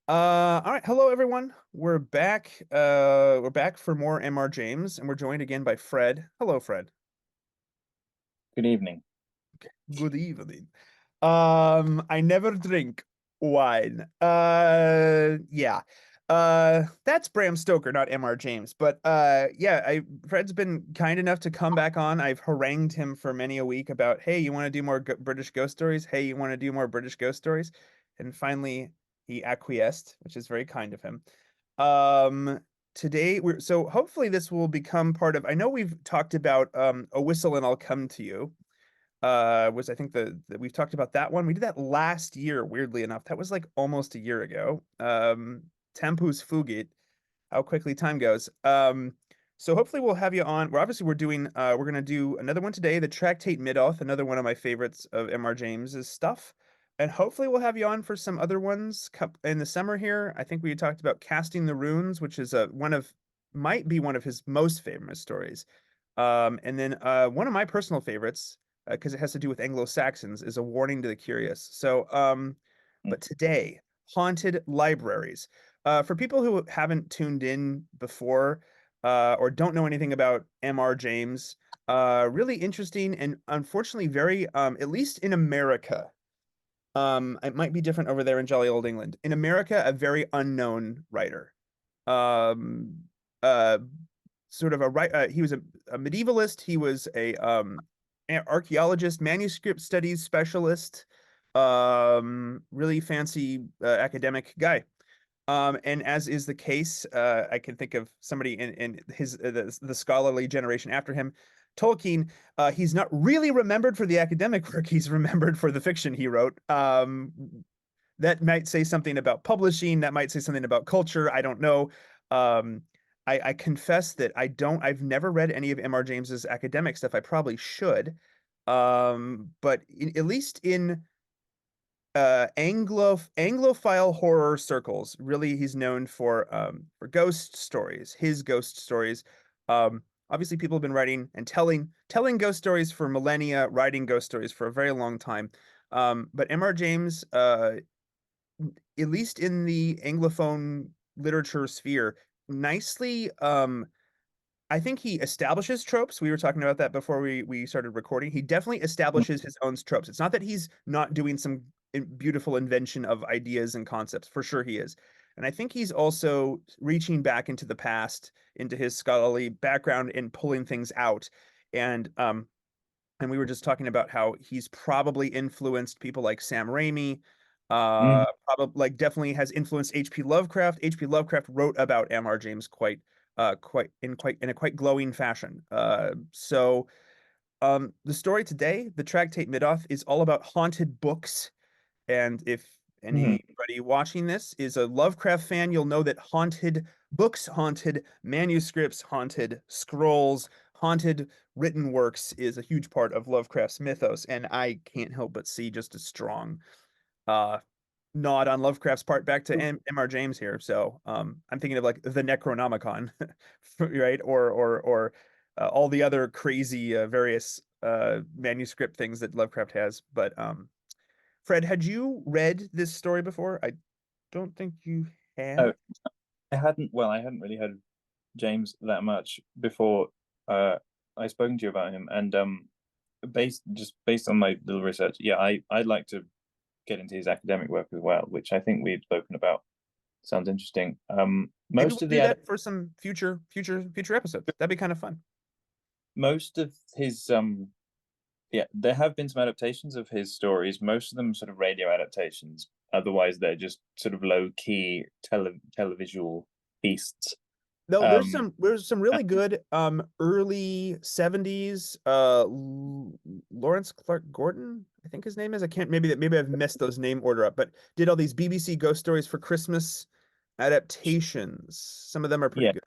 All right. Hello, everyone. We're back. We're back for more MR James, and we're joined again by Fred. Hello, Fred. Good evening. Good evening. I never drink wine. Yeah. That's Bram Stoker, not MR James. But yeah, Fred's been kind enough to come back on. I've harangued him for many a week about, hey, you want to do more British ghost stories? Hey, you want to do more British ghost stories? And finally, he acquiesced, which is very kind of him. Um, Today we're so hopefully this will become part of. I know we've talked about A Whistle and I'll Come to You was I think we've talked about that one. We did that last year, weirdly enough. That was like almost a year ago. Tempus Fugit, how quickly time goes. So hopefully we'll have you on. We're gonna do another one today, the Tractate Middoth, another one of my favorites of M.R. James's stuff. And hopefully we'll have you on for some other ones in the summer here. I think we talked about Casting the Runes, which is might be one of his most famous stories. And then one of my personal favorites, because it has to do with Anglo-Saxons, is A Warning to the Curious. But today, haunted libraries. For people who haven't tuned in before or don't know anything about M.R. James, really interesting and unfortunately very, at least in America, it might be different over there in jolly old England. In America, a very unknown writer. Um, uh, Sort of he was a medievalist. He was a archaeologist, manuscript studies specialist, really fancy academic guy. And as is the case, I can think of somebody in his the scholarly generation after him, Tolkien. He's not really remembered for the academic work. He's remembered for the fiction he wrote. That might say something about publishing. That might say something about culture. I don't know. Um, I confess that I've never read any of M.R. James's academic stuff. I probably should. But at least in Anglophile horror circles, really he's known for ghost stories, his ghost stories. Obviously people have been writing and telling ghost stories for millennia, writing ghost stories for a very long time. But M.R. James, at least in the Anglophone literature sphere, nicely I think he establishes tropes. We were talking about that before we started recording. He definitely establishes his own tropes. It's not that he's not doing some beautiful invention of ideas and concepts. For sure he is. And I think he's also reaching back into the past, into his scholarly background and pulling things out. And and we were just talking about how he's probably influenced people like Sam Raimi, Mhm. probably like definitely has influenced H.P. Lovecraft. H.P. Lovecraft wrote about M.R. James quite in a quite glowing fashion. The story today, the Tractate Middoth, is all about haunted books. And if Mhm. anybody watching this is a Lovecraft fan, you'll know that haunted books, haunted manuscripts, haunted scrolls, haunted written works is a huge part of Lovecraft's mythos. And I can't help but see just a strong uh, nod on Lovecraft's part back to M.R. James here. So I'm thinking of like the Necronomicon, right? Or all the other crazy various manuscript things that Lovecraft has. But Fred, had you read this story before? I don't think you Oh, had. I hadn't really heard of James that much before I spoken to you about him, and based on my little research, yeah, I'd like to get into his academic work as well, which I think we'd spoken about. Sounds interesting. Maybe we'll do that for some future episodes. That'd be kind of fun. Most of his yeah, there have been some adaptations of his stories. Most of them sort of radio adaptations. Otherwise, they're just sort of low key televisual beasts. No, Um, there's some really good early 70s Lawrence Clark Gordon, I think his name is. I can't maybe I've messed those name order up, but did all these BBC ghost stories for Christmas adaptations. Some of them are pretty yeah, good.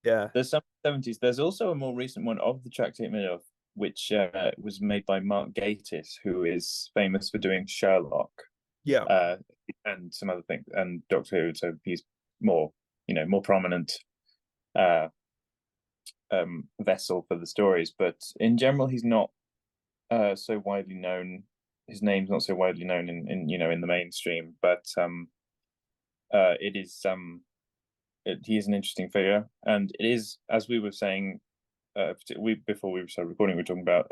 Yeah. there's some 70s. There's also a more recent one of the Tractate Middoth, which was made by Mark Gatiss, who is famous for doing Sherlock Yeah. uh, and some other things, and Doctor Who. So he's more, more prominent uh, vessel for the stories. But in general, he's not so widely known. His name's not so widely known in in the mainstream. But it is he is an interesting figure, and it is, as we were saying, we before we started recording, we were talking about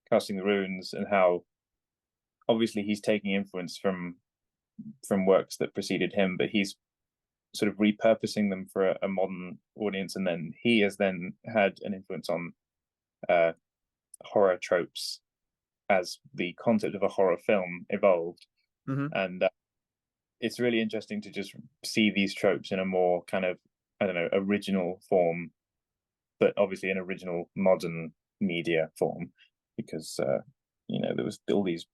casting the runes and how obviously he's taking influence from works that preceded him, but he's sort of repurposing them for a modern audience, and then he has then had an influence on horror tropes as the concept of a horror film evolved. And it's really interesting to just see these tropes in a more kind of, I don't know, original form, but obviously an original modern media form, because there was still these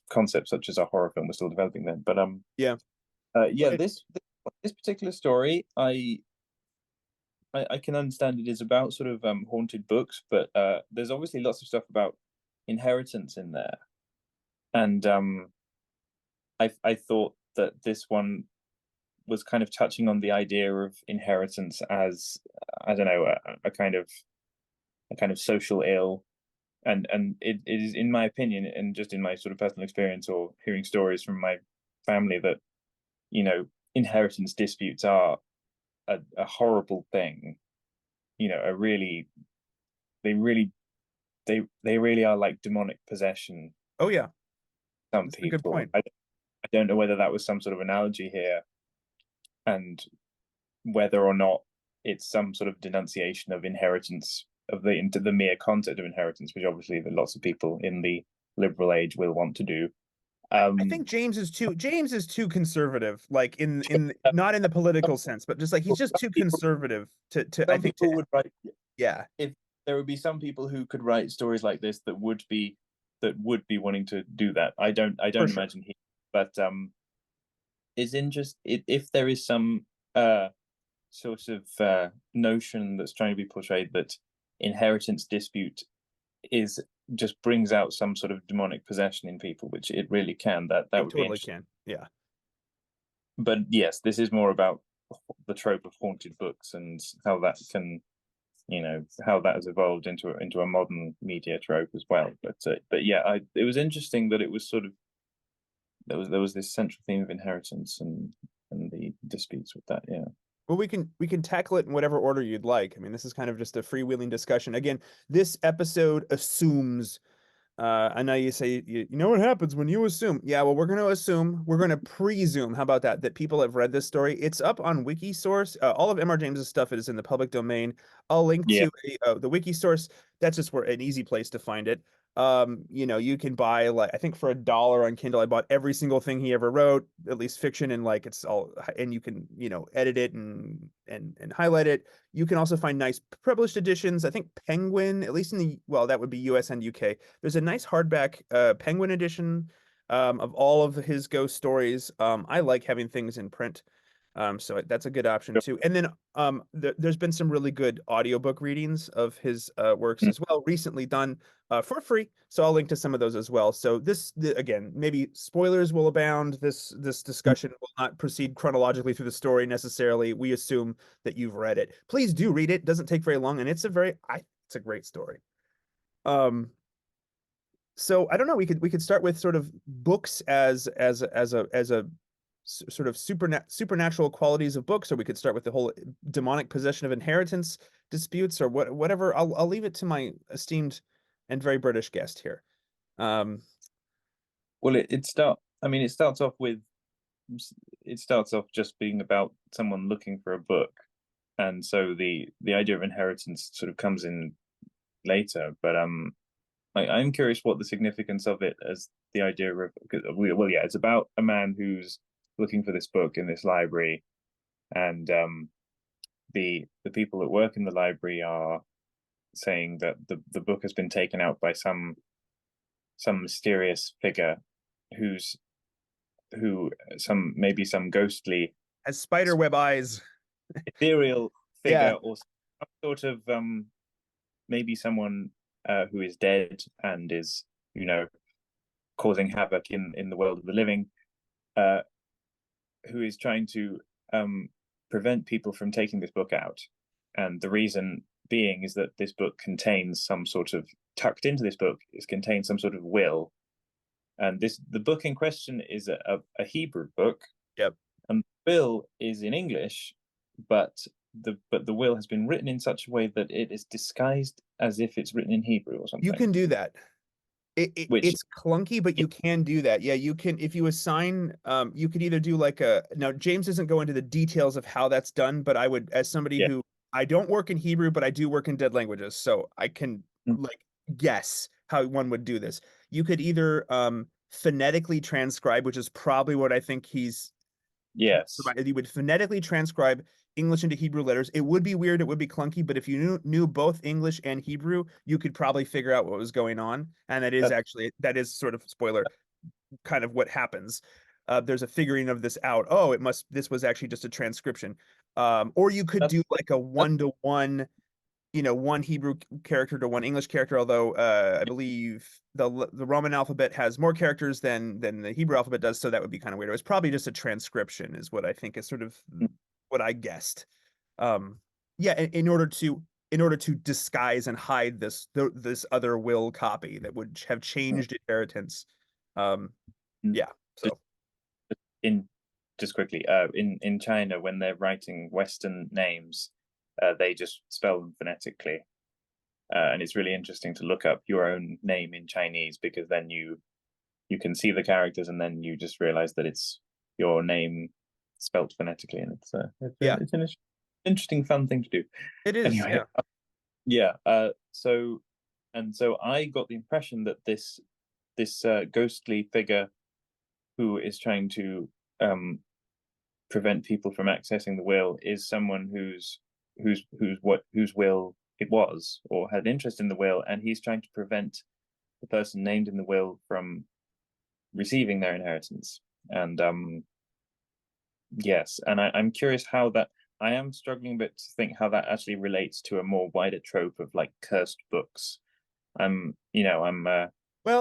concepts such as a horror film was still developing then. But yeah, this particular story, I can understand it is about sort of haunted books, but there's obviously lots of stuff about inheritance in there, and I thought that this one was kind of touching on the idea of inheritance as, I don't know, a kind of social ill, and it is, in my opinion, and just in my sort of personal experience or hearing stories from my family, that inheritance disputes are a horrible thing. They really are like demonic possession. oh yeah, Some that's a good people, point. I don't know whether that was some sort of analogy here, and whether or not it's some sort of denunciation of inheritance, of the mere concept of inheritance, which obviously lots of people in the liberal age will want to do. I think James is too conservative, like in not in the political sense, but just like he's just too conservative to I Some think people would write, yeah, if there would be some people who could write stories like this that would be wanting to do that. I don't for sure. imagine he, but it's interesting if there is some sort of notion that's trying to be portrayed that inheritance dispute is just brings out some sort of demonic possession in people, which it really can. That It would be totally interesting. can. Yeah. But yes, this is more about the trope of haunted books and how that can, how that has evolved into a modern media trope as well. But yeah, it was interesting that it was sort of, there was this central theme of inheritance and the disputes with that. Yeah. Well, we can tackle it in whatever order you'd like. I mean, this is kind of just a freewheeling discussion. Again, this episode assumes I know you say you know what happens when you assume. Yeah, well, we're going to presume. How about that? That people have read this story. It's up on Wikisource. All of MR James's stuff is in the public domain. I'll link Yeah. to the Wikisource. That's just where an easy place to find it. You can buy, like, I think for $1 on Kindle. I bought every single thing he ever wrote, at least fiction, and like it's all, and you can edit it and highlight it. You can also find nice published editions. I think Penguin, at least in that would be US and UK. There's a nice hardback Penguin edition of all of his ghost stories. I like having things in print. So that's a good option too. And then there's been some really good audiobook readings of his works as well, recently done for free. So I'll link to some of those as well. So again, maybe spoilers will abound. This discussion will not proceed chronologically through the story necessarily. We assume that you've read it. Please do read it. It doesn't take very long, and it's a great story. So I don't know. We could start with sort of books as a sort of supernatural qualities of books, or we could start with the whole demonic possession of inheritance disputes, or whatever. I'll leave it to my esteemed and very British guest here. Well, it starts off with, it starts off just being about someone looking for a book, and so the idea of inheritance sort of comes in later. But I'm curious what the significance of it as the idea of, well, yeah, it's about a man who's looking for this book in this library, and the people that work in the library are saying that the book has been taken out by some mysterious figure maybe some ghostly, Has spider web eyes. ethereal Yeah. figure, or some sort of maybe someone who is dead and is, causing havoc in the world of the living, uh, who is trying to prevent people from taking this book out. And the reason being is that this book contains some sort of, tucked into this book is contained some sort of will. And the book in question is a Hebrew book. Yep. will is in English, but the will has been written in such a way that it is disguised as if it's written in Hebrew or You something. can do that. Which It's clunky, but you can do that. Yeah, you can if you assign you could either do like a now James doesn't go into the details of how that's done, but I would as somebody yeah, who I don't work in Hebrew, but I do work in dead languages, so I can mm, like guess how one would do this. You could either phonetically transcribe, which is probably what I think he's yes, you would phonetically transcribe English into Hebrew letters. It would be weird, it would be clunky, but if you knew both English and Hebrew, you could probably figure out what was going on. And that, that is sort of spoiler, kind of what happens. There's a figuring of this out. Oh, this was actually just a transcription. Or you could that, do like a that, 1-to-1, one Hebrew character to one English character, although I believe the Roman alphabet has more characters than the Hebrew alphabet does, so that would be kind of weird. It was probably just a transcription, is what I think is sort of what I guessed. Um, yeah, in order to disguise and hide this other will copy that would have changed inheritance. Um, yeah, just so in just quickly, in China when they're writing Western names, they just spell them phonetically. And it's really interesting to look up your own name in Chinese because then you can see the characters and then you just realize that it's your name spelt phonetically, and yeah, it's an interesting, fun thing to do. it is. Anyway, Yeah, yeah. So I got the impression that this ghostly figure who is trying to prevent people from accessing the will is someone whose will it was or had interest in the will, and he's trying to prevent the person named in the will from receiving their inheritance. And yes, and I'm curious how that. I am struggling a bit to think how that actually relates to a more wider trope of like cursed books. well,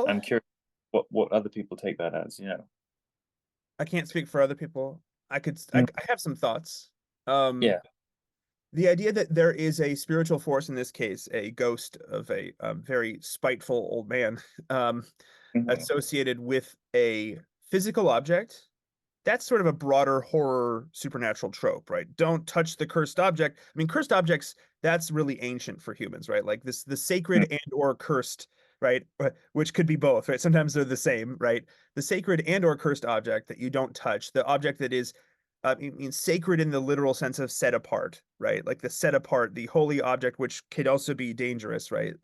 I'm curious what other people take that as. I can't speak for other people. Mm, I have some thoughts. Um, yeah. the idea that there is a spiritual force, in this case, a ghost of a very spiteful old man, um, Mhm. associated with a physical object, that's sort of a broader horror supernatural trope, right? Don't touch the cursed object. I mean, cursed objects, that's really ancient for humans, right? Like the Mm, sacred and or cursed, right? Which could be both, right? Sometimes they're the same, right? The sacred and or cursed object that you don't touch, the object that is I mean, sacred in the literal sense of set apart, right? Like the set apart, the holy object, which could also be dangerous, right?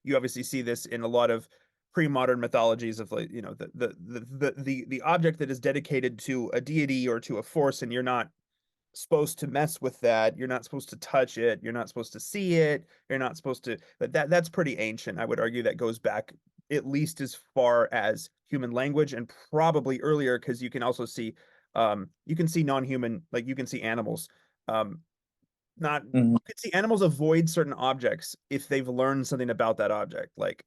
You obviously see this in a lot of pre-modern mythologies of like the object that is dedicated to a deity or to a force, and you're not supposed to mess with that. You're not supposed to touch it. You're not supposed to see it. You're not supposed to. But that's pretty ancient. I would argue that goes back at least as far as human language and probably earlier because you can see non-human, like you can see animals not mhm, you could see animals avoid certain objects if they've learned something about that object. Like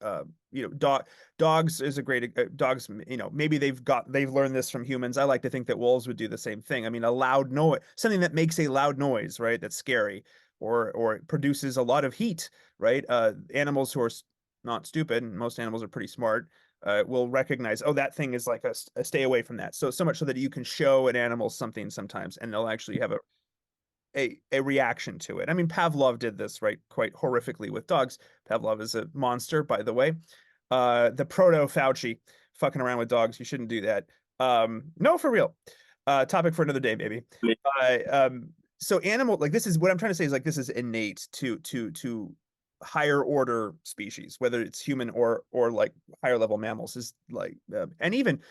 dogs is a great dogs, maybe they've learned this from humans. I like to think that wolves would do the same thing. I mean, a loud noise, something that makes a loud noise, right? That's scary, or it produces a lot of heat, right? Animals who are not stupid, and most animals are pretty smart, will recognize, oh, that thing is like a stay away from that. So much so that you can show an animal something sometimes, and they'll actually have a reaction to it. I mean, Pavlov did this, right, quite horrifically with dogs. Pavlov is a monster, by the way. The proto Fauci fucking around with dogs. You shouldn't do that. No, for real. Topic for another day, maybe. So animal, like this is what I'm trying to say is like this is innate to higher order species, whether it's human or like higher level mammals, is like and even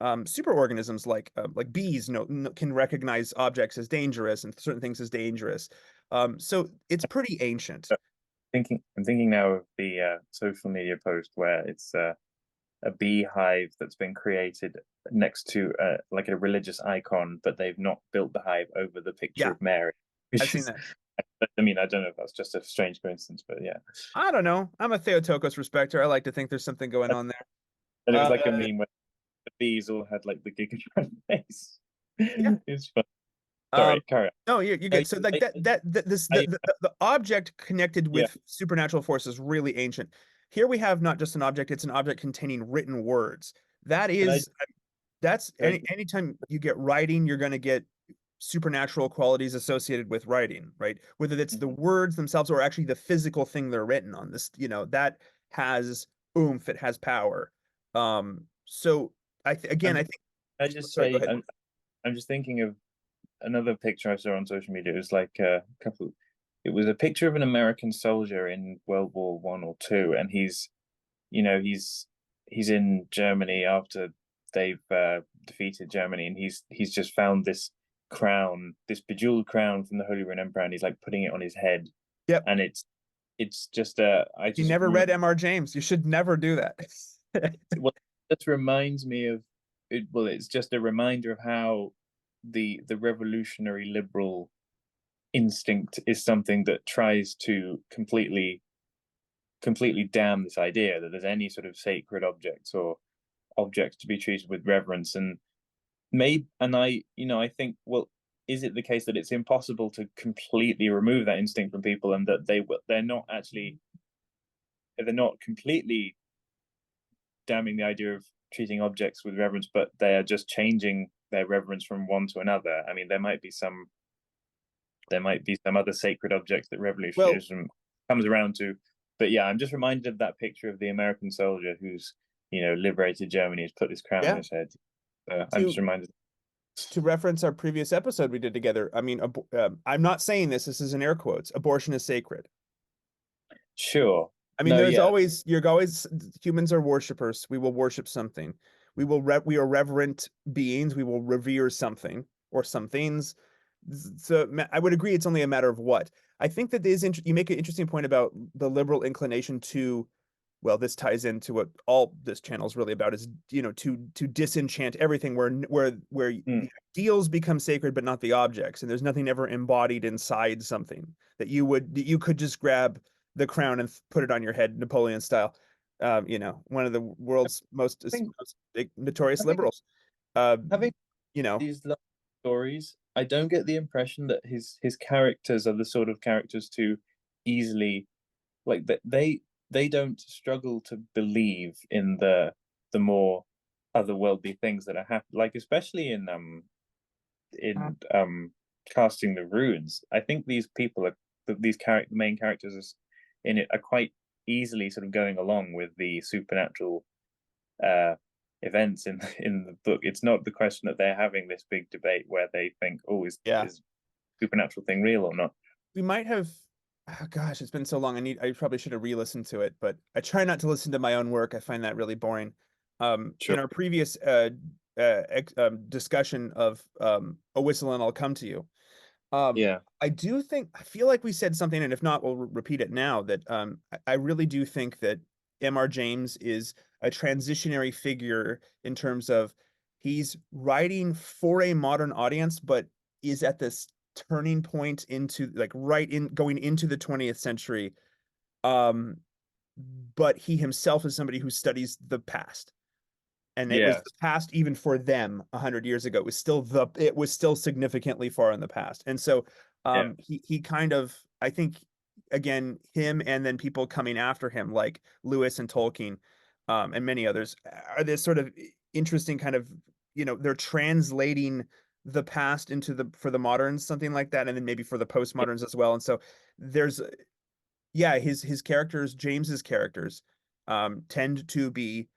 superorganisms like bees can recognize objects as dangerous and certain things as dangerous. So it's pretty ancient. I'm thinking now of the social media post where it's a beehive that's been created next to like a religious icon, but they've not built the hive over the picture Yeah, of Mary, I've which seen is, that. I mean, I don't know if that's just a strange coincidence, but yeah. I don't know. I'm a Theotokos respecter. I like to think there's something going on there. And it was Uh, like a meme where the bees all had like the Gigatron face. yeah. It's fun. Um, Sorry, carry on. no, you're I, good. So like I, the object connected yeah, with supernatural force is really ancient. Here we have not just an object; it's an object containing written words. That can I is, that's But anytime you get writing, you're going to get supernatural qualities associated with writing, right? Whether it's the mhm. words themselves or actually the physical thing they're written on. This, that has oomph, it has power. So again, I'm I just, think. I just Sorry, go say ahead. I'm just thinking of another picture I saw on social media. It was like a couple. It was a picture of an American soldier in World War I or two, and he's in Germany after they've defeated Germany, and he's just found this crown, this bejeweled crown from the Holy Roman Emperor, and he's like putting it on his head, Yep. and it's just I You just never read M.R. James. You should never do that. well, it just reminds me of it. Well, it's just a reminder of how the revolutionary liberal instinct is something that tries to completely damn this idea that there's any sort of sacred objects or objects to be treated with reverence. And maybe, and I think, well, is it the case that it's impossible to completely remove that instinct from people, and that they're not completely damning the idea of treating objects with reverence, but they are just changing their reverence from one to another? I mean, there might be some other sacred objects that Well, revolutionarism comes around to. But yeah, I'm just reminded of that picture of the American soldier who's liberated Germany, has put this crown on yeah. his head. I'm just To reminded. to reference our previous episode we did together, I mean, I'm not saying this. This is in air quotes. Abortion is sacred. Sure. I mean, No, there's yeah. always humans are worshipers. We will worship something. We are reverent beings. We will revere something or some things. So I would agree it's only a matter of what. I think that you make an interesting point about the liberal inclination to, well, this ties into what all this channel is really about, is to disenchant everything, where Mm, the ideals become sacred but not the objects, and there's nothing ever embodied inside something that you could just grab the crown and put it on your head, Napoleon style. One of the world's think most notorious having liberals. Uh, having you know, these love stories, I don't get the impression that his characters are the sort of characters to easily, like, that they don't struggle to believe in the more otherworldly things that are happening, like especially in casting the runes. I think these people are these character main characters in it are quite easily sort of going along with the supernatural uh events in the book. It's not the question that they're having this big debate where they think, oh, yeah, is supernatural thing real or not. we might have. Oh gosh, it's been so long. I probably should have re-listened to it, but I try not to listen to my own work. I find that really boring. Sure. In our previous discussion of A Whistle and I'll Come to You, um, Yeah. I feel like we said something, and if not, we'll repeat it now, that I really do think that M.R. James is a transitionary figure in terms of he's writing for a modern audience, but is at this turning point into, like, right in going into the 20th century. Um, but he himself is somebody who studies the past, and it was Yeah. the past even for them 100 years ago. It was still significantly far in the past. And so Yeah. he kind of, I think, again, him and then people coming after him like Lewis and Tolkien, and many others, are this sort of interesting kind of, they're translating the past into the for the moderns, something like that, and then maybe for the postmoderns as well. And so there's, yeah, his characters, James's characters, tend to be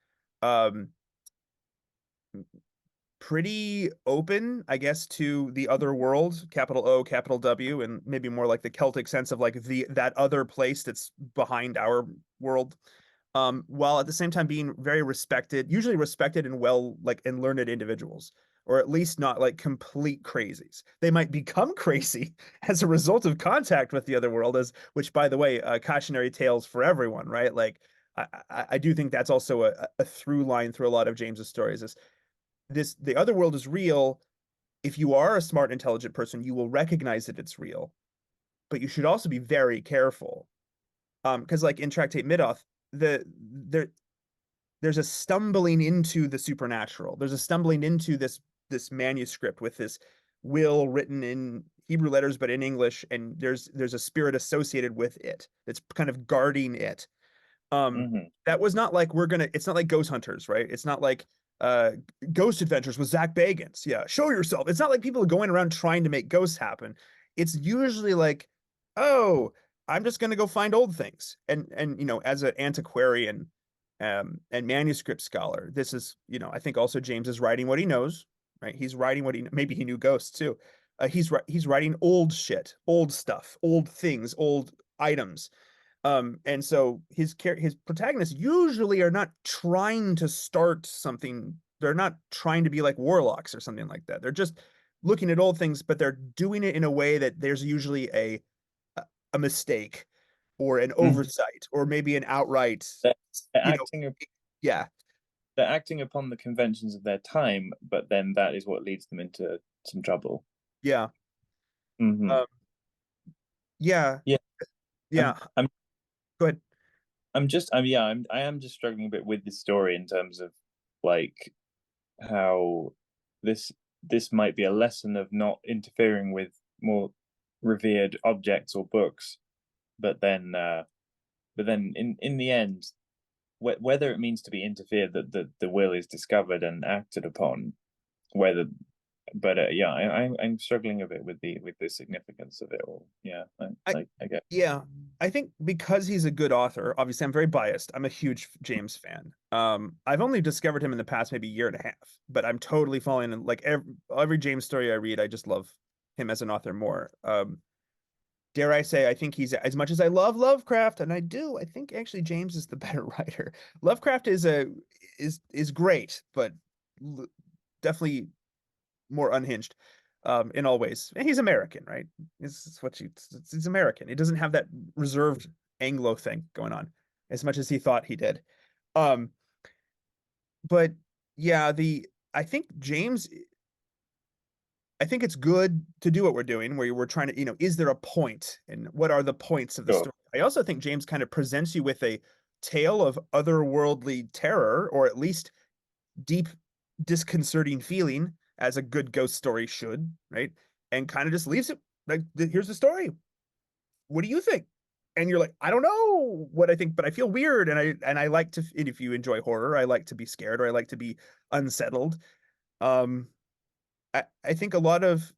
um pretty open, I guess, to the other world, capital O, capital W, and maybe more like the Celtic sense of like that other place that's behind our world. While at the same time being very respected, usually respected and well, like, and learned individuals, or at least not like complete crazies. They might become crazy as a result of contact with the other world, as which, by the way, cautionary tales for everyone, right? Like, I do think that's also a through line through a lot of James's stories. Is the other world is real. If you are a smart, intelligent person, you will recognize that it's real, but you should also be very careful. Because, like, in Tractate Middoth, the there there's a stumbling into the supernatural. There's a stumbling into this manuscript with this will written in Hebrew letters but in English, and there's a spirit associated with it that's kind of guarding it. Um, Hmm. that was not like, it's not like Ghost Hunters, right? It's not like uh Ghost Adventures with Zach Bagans. Yeah, show yourself. It's not like people are going around trying to make ghosts happen. It's usually like, oh, I'm just gonna go find old things. And as an antiquarian and manuscript scholar, this is, I think also James is writing what he knows, right? He's writing what maybe he knew ghosts too. He's writing old shit, old stuff, old things, old items. And so his protagonists usually are not trying to start something. They're not trying to be like warlocks or something like that. They're just looking at old things, but they're doing it in a way that there's usually a mistake or an Mhm. oversight or maybe an outright, They're, they're you know, acting yeah, they're acting upon the conventions of their time, but then that is what leads them into some trouble. yeah, Hmm. um, yeah, Yeah, yeah. I'm Go ahead. I am just struggling a bit with this story in terms of like how this this might be a lesson of not interfering with more revered objects or books, but then in the end, whether it means to be interfered that the will is discovered and acted upon, whether but yeah, I'm struggling a bit with the significance of it all. Yeah, I I get. Yeah, I think because he's a good author, obviously I'm very biased. I'm a huge James fan. I've only discovered him in the past maybe year and a half, but I'm totally falling in like every James story I read, I just love him as an author more. Dare I say, I think he's as much as I love Lovecraft, and I do, I think actually James is the better writer. Lovecraft is great, but definitely more unhinged in all ways. And he's American, right? It's what he's American. He doesn't have that reserved Anglo thing going on as much as he thought he did. Um, but yeah, the I think James, I think it's good to do what we're doing, where we're trying to, is there a point, and what are the points of the Sure. story? I also think James kind of presents you with a tale of otherworldly terror, or at least deep, disconcerting feeling, as a good ghost story should, right? And kind of just leaves it like, here's the story. What do you think? And you're like, I don't know what I think, but I feel weird, and I like to. And if you enjoy horror, I like to be scared, or I like to be unsettled. Um, I think a lot of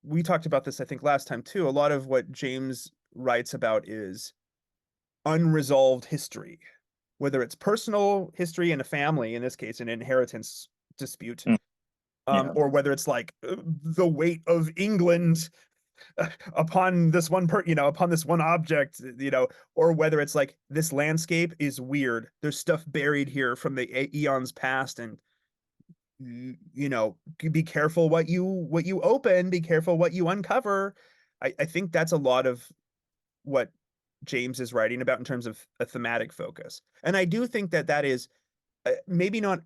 we talked about this, I think, last time too. A lot of what James writes about is unresolved history, whether it's personal history in a family, in this case, an inheritance dispute, Mm, yeah. or whether it's like the weight of England upon this upon this one object, or whether it's like this landscape is weird. There's stuff buried here from the eons past, and be careful what you open, be careful what you uncover. I think that's a lot of what James is writing about in terms of a thematic focus. And I do think that is maybe not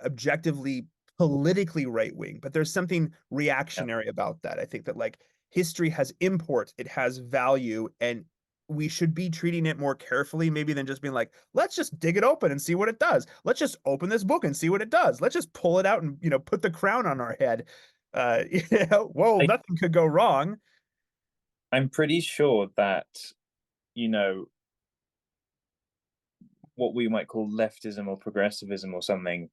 objectively politically right wing, but there's something Yeah. reactionary about that. I think that like history has import, it has value, and we should be treating it more carefully, maybe than just being like, let's just dig it open and see what it does. Let's just open this book and see what it does. Let's just pull it out and put the crown on our head. Whoa, I, nothing could go wrong. I'm pretty sure that, you know, what we might call leftism or progressivism or something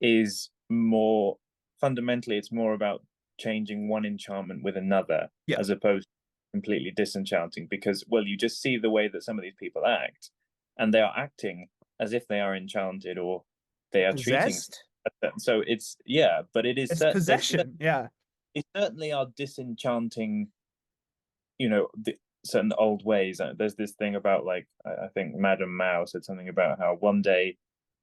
is more fundamentally, it's more about changing one enchantment with another Yeah, as opposed to completely disenchanting, because, well, you just see the way that some of these people act, and they are acting as if they are enchanted or they are treating. possessed. So it's, yeah, but it is It's possession. Yeah. they certainly are disenchanting, certain old ways. There's this thing about, like, I think Madame Mao said something about how one day,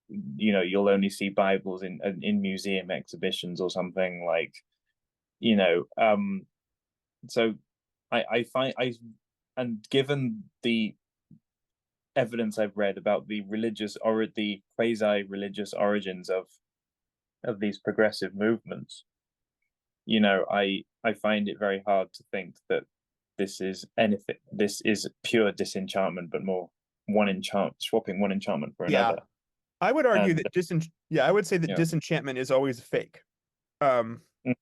you'll only see Bibles in museum exhibitions or something, like, you know so I find I and given the evidence I've read about the religious or the quasi religious origins of these progressive movements, I find it very hard to think that this is pure disenchantment, but more swapping one enchantment for Yeah. another. I would argue And that I would say that you know disenchantment is always fake. Um, mm,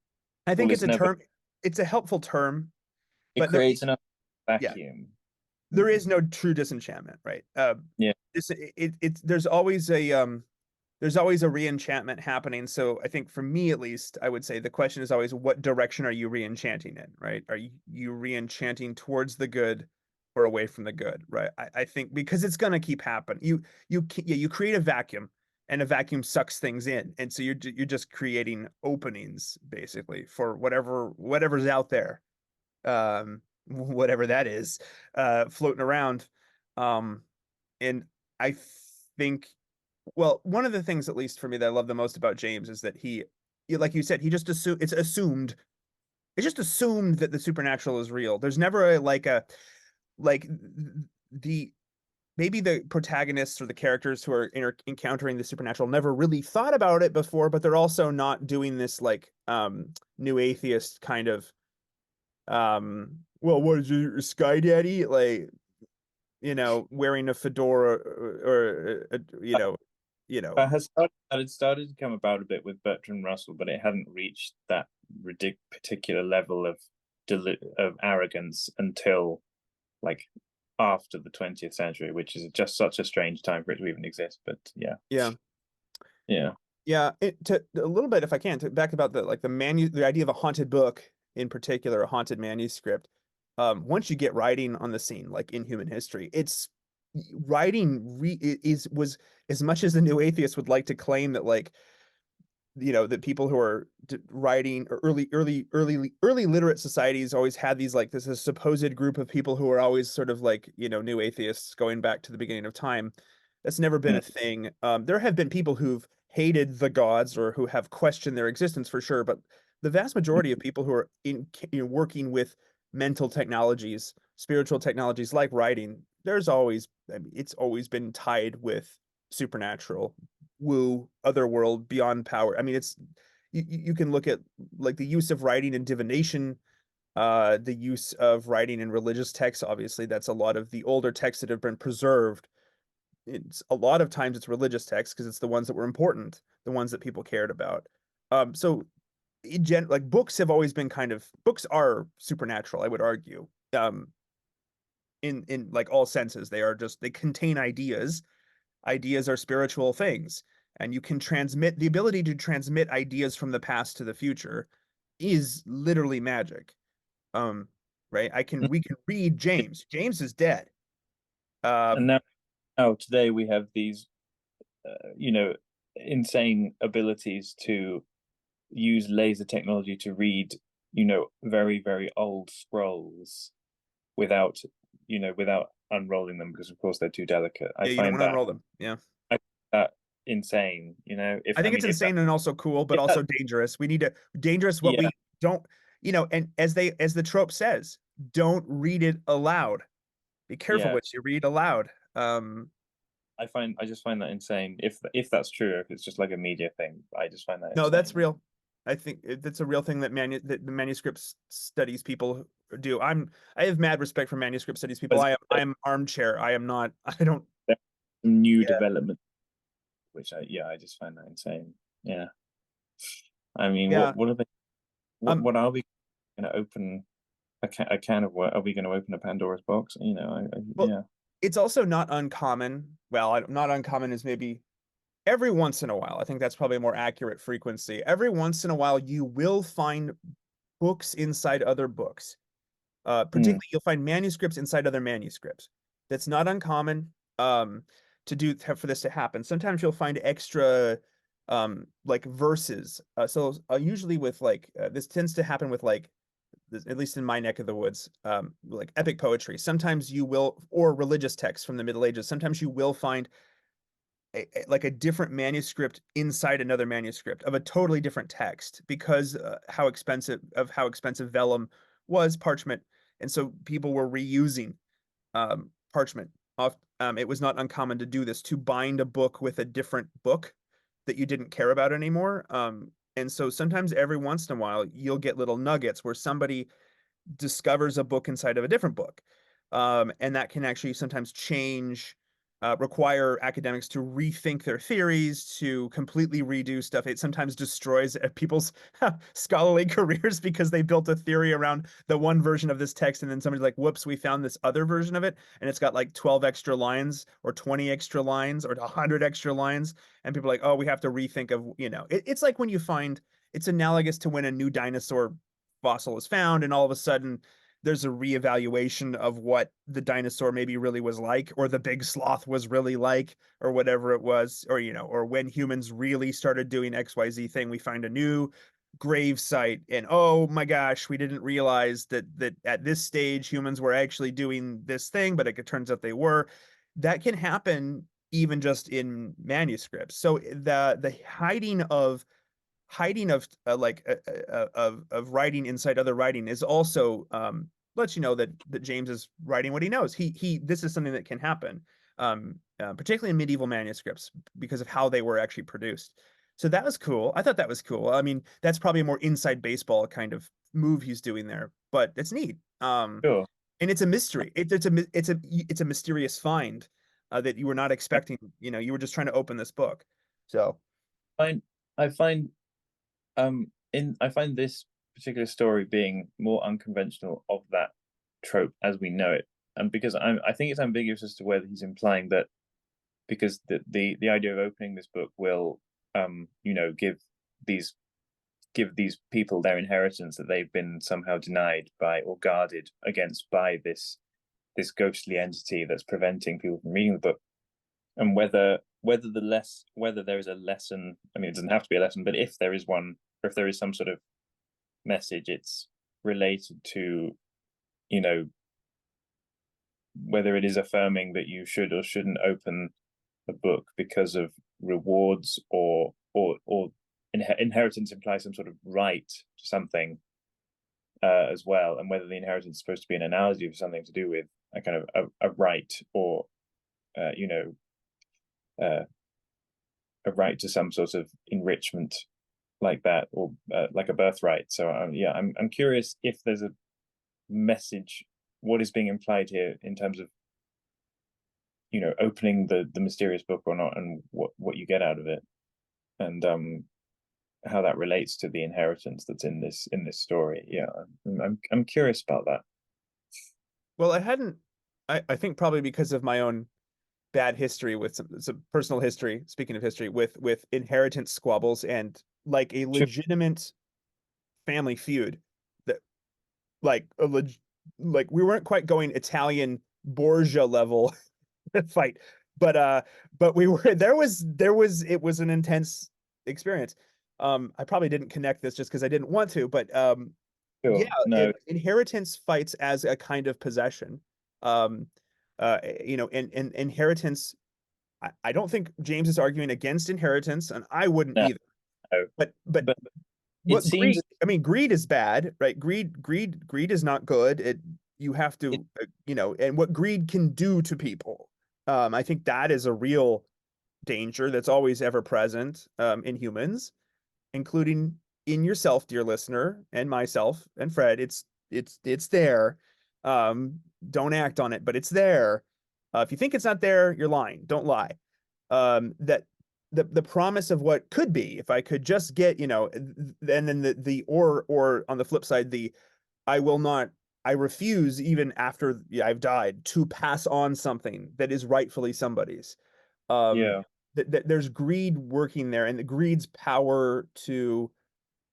I think well, it's it's a never, term, it's a helpful term, it but there, creates enough yeah, vacuum. there is no true disenchantment, right? Yeah. There's always there's always a re-enchantment happening. So I think for me at least, I would say the question is always what direction are you re-enchanting in, right? Are you re-enchanting towards the good or away from the good, right? I think because it's gonna keep happening. You create a vacuum and a vacuum sucks things in. And so you're just creating openings basically for whatever's out there. Whatever that is, floating around. Um, and I think, well, one of the things, at least for me, that I love the most about James is that like you said, he just it's just assumed that the supernatural is real. There's never like the maybe the protagonists or the characters who are encountering the supernatural never really thought about it before, but they're also not doing this like new atheist kind of well, what is your Sky Daddy? Like, wearing a fedora or That has started, it started to come about a bit with Bertrand Russell, but it hadn't reached that particular level of of arrogance until like after the 20th century, which is just such a strange time for it to even exist. But yeah, yeah. yeah, Yeah, to a little bit, if I can, to back about the idea of a haunted book in particular, a haunted manuscript. Once you get writing on the scene, like in human history, it's writing was as much as the new atheists would like to claim that that people who are writing or early literate societies always had these like this supposed group of people who are always sort of like new atheists going back to the beginning of time. That's never been a thing. There have been people who've hated the gods or who have questioned their existence for sure, but the vast majority of people who are working with mental technologies, spiritual technologies like writing, there's always, I mean, it's always been tied with supernatural, woo, otherworld, beyond power. I mean, you can look at like the use of writing and divination, the use of writing in religious texts. Obviously, that's a lot of the older texts that have been preserved. It's a lot of times it's religious texts because it's the ones that were important, the ones that people cared about. So like books have always been books are supernatural, I would argue. In like all senses, they contain ideas. Ideas are spiritual things, and you can transmit the ability to transmit ideas from the past to the future is literally magic. Um, right? We can read James. James is dead. and Um, now today we have these, you know, insane abilities to use laser technology to read, very, very old scrolls without, without unrolling them because of course they're too delicate. yeah, you don't want to unroll them. Yeah. I find that insane. I think it's If that insane and also cool, but if that also dangerous. We need to dangerous what yeah, we don't, and as the trope says, don't read it aloud. Be careful yeah, what you read aloud. I just find that insane. If that's true, if it's just like a media thing, I just find that No, that's insane. real. I think that's a real thing that the manuscript studies people do. I have mad respect for manuscript studies people. But I am armchair. I am not. I don't. there's some new Yeah. development, which I just find that insane. Yeah, I mean, Yeah. what are they? Um. What are we going to open a can of? What are we going to open a Pandora's box? Well, it's also not uncommon. Well, not uncommon is maybe every once in a while. I think that's probably a more accurate frequency. Every once in a while, you will find books inside other books. Mm, Particularly, you'll find manuscripts inside other manuscripts. That's not uncommon for this to happen. Sometimes you'll find extra like verses. Usually with this tends to happen with at least in my neck of the woods, like epic poetry. Sometimes you will, or religious texts from the Middle Ages. Sometimes you will find like a different manuscript inside another manuscript of a totally different text because how expensive vellum was parchment, and so people were reusing parchment. It was not uncommon to do this to bind a book with a different book that you didn't care about anymore. And so sometimes every once in a while you'll get little nuggets where somebody discovers a book inside of a different book, and that can actually sometimes change. require academics to rethink their theories, to completely redo stuff. It sometimes destroys people's scholarly careers because they built a theory around the one version of this text, and then somebody's like, whoops, we found this other version of it, and it's got like 12 extra lines or 20 extra lines or 100 extra lines. And people are like, oh, we have to rethink of, it's like when you find, it's analogous to when a new dinosaur fossil is found, and all of a sudden there's a reevaluation of what the dinosaur maybe really was like, or the big sloth was really like, or whatever it was, or or when humans really started doing XYZ thing, we find a new grave site, and oh my gosh, we didn't realize that at this stage humans were actually doing this thing, but it turns out they were. That can happen even just in manuscripts. So the hiding of of writing inside other writing is also lets you know that James is writing what he knows. He this is something that can happen, particularly in medieval manuscripts because of how they were actually produced. So that was cool. I thought that was cool. I mean, that's probably a more inside baseball kind of move he's doing there, but it's neat. Sure. And it's a mystery. It's a mysterious find that you were not expecting. You were just trying to open this book. So I I find I find this particular story being more unconventional of that trope as we know it, and because I think it's ambiguous as to whether he's implying that because the idea of opening this book will these give these people their inheritance that they've been somehow denied by or guarded against by this ghostly entity that's preventing people from reading the book, and whether there is a lesson. I mean, it doesn't have to be a lesson, but if there is one, or if there is some sort of message, it's related to, whether it is affirming that you should or shouldn't open the book because of rewards, or inheritance implies some sort of right to something as well, and whether the inheritance is supposed to be an analogy for something to do with a kind of a right, or uh, you know uh, a right to some sort of enrichment like that, or like a birthright. So yeah, I'm curious if there's a message, what is being implied here in terms of opening the mysterious book or not, and what you get out of it, and how that relates to the inheritance that's in this story. Yeah, I'm curious about that. well, I hadn't. I think probably because of my own bad history with some personal history. Speaking of history, with inheritance squabbles and like a Sure. legitimate family feud that like like we weren't quite going Italian Borgia level fight, but we were there was it was an intense experience. I probably didn't connect this just because I didn't want to, but yeah, Sure. No. inheritance fights as a kind of possession. Um, and inheritance. I don't think James is arguing against inheritance, and I wouldn't No. either. No. But But it what seems greed? I mean, greed is bad, right? Greed is not good. You have it, to, and what greed can do to people. I think that is a real danger that's always ever present in humans, including in yourself, dear listener, and myself and Fred. It's there. Um, don't act on it, but it's there. If you think it's not there, you're lying. Don't lie. That the promise of what could be, if I could just get, and then or on the flip side, I will not, I refuse even after I've died to pass on something that is rightfully somebody's. Um, yeah. there's greed working there, and the greed's power to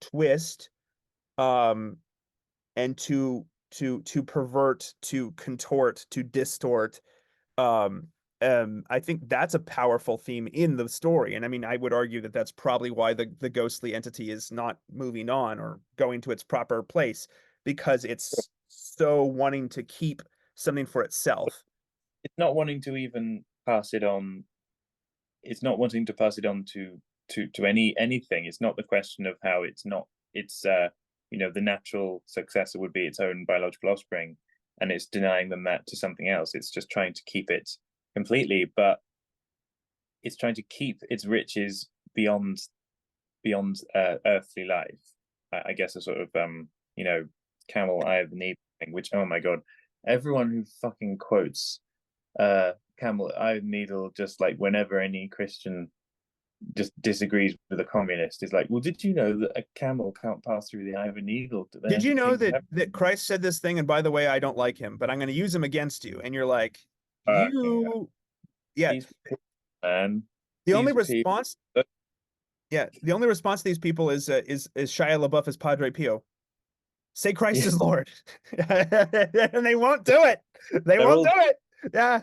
twist, um, and to pervert, to contort, to distort. Um, I think that's a powerful theme in the story, and I mean, I would argue that that's probably why the ghostly entity is not moving on or going to its proper place, because it's so wanting to keep something for itself. It's not wanting to even pass it on. It's not wanting to pass it on to anything. It's not the question of how it's not. It's the natural successor would be its own biological offspring, and it's denying them that to something else. It's just trying to keep it completely, but it's trying to keep its riches beyond earthly life. I guess a sort of camel eye of the needle thing. Which, oh my god, everyone who fucking quotes camel eye needle, just like whenever any Christian just disagrees with a communist, is like, well, did you know that a camel can't pass through the eye of a needle to Did enter you the know kingdom of that heaven? Christ said this thing? And by the way, I don't like him, but I'm going to use him against you. And you're like, Okay, you, yeah. he's man. The only He response, yeah, the only response to these people is Shia LaBeouf as Padre Pio. Say Christ yeah, is Lord, and they won't do it. They they're won't do all it. Yeah,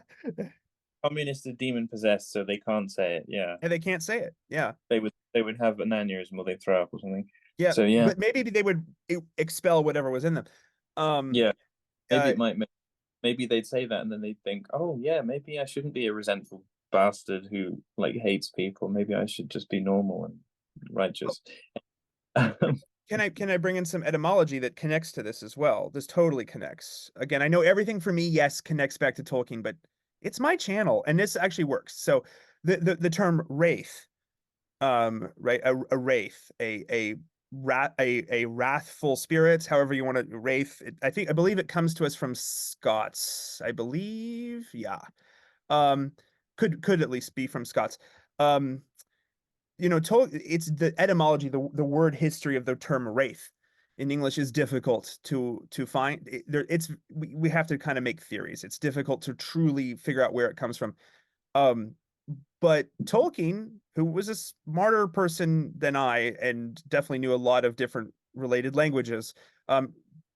communists are demon possessed, so they can't say it. Yeah, and they can't say it. Yeah, they would have an aneurysm or they'd throw up or something. yeah, So yeah, but maybe they would expel whatever was in them. Um, yeah. Maybe uh, it might. Maybe they'd say that, and then they'd think, oh yeah, maybe I shouldn't be a resentful bastard who like hates people. Maybe I should just be normal and righteous. can I bring in some etymology that connects to this as well? This totally connects. Again, I know everything for me, yes, connects back to Tolkien, but it's my channel, and this actually works. So the term wraith, right, a wraith, a wrathful spirit, however you want to wraith. I believe it comes to us from Scots. I believe, yeah. Um, could at least be from Scots. Um, it's the etymology, the word history of the term wraith in English is difficult to find. We have to kind of make theories. It's difficult to truly figure out where it comes from. Um, but Tolkien, who was a smarter person than I and definitely knew a lot of different related languages, um,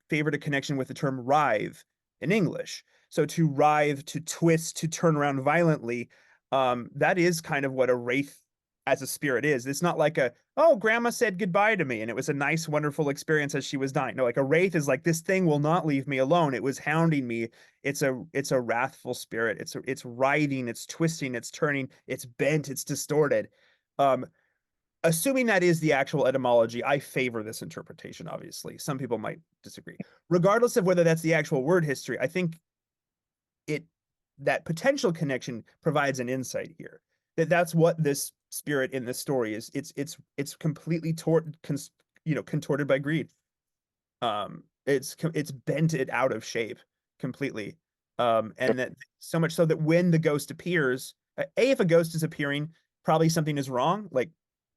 favored a connection with the term writhe in English. So to writhe, to twist, to turn around violently, that is kind of what a wraith as a spirit is. It's not like oh, grandma said goodbye to me and it was a nice, wonderful experience as she was dying. No, like a wraith is like, this thing will not leave me alone. It was hounding me. It's a wrathful spirit. It's writhing, it's twisting, it's turning, it's bent, it's distorted. Um, Assuming that is the actual etymology, I favor this interpretation, obviously. Some people might disagree. Regardless of whether that's the actual word history, I think it that potential connection provides an insight here. That's what this spirit in this story is. It's completely contorted by greed. It's bent it out of shape completely. And that so much so that when the ghost appears, if a ghost is appearing, probably something is wrong, like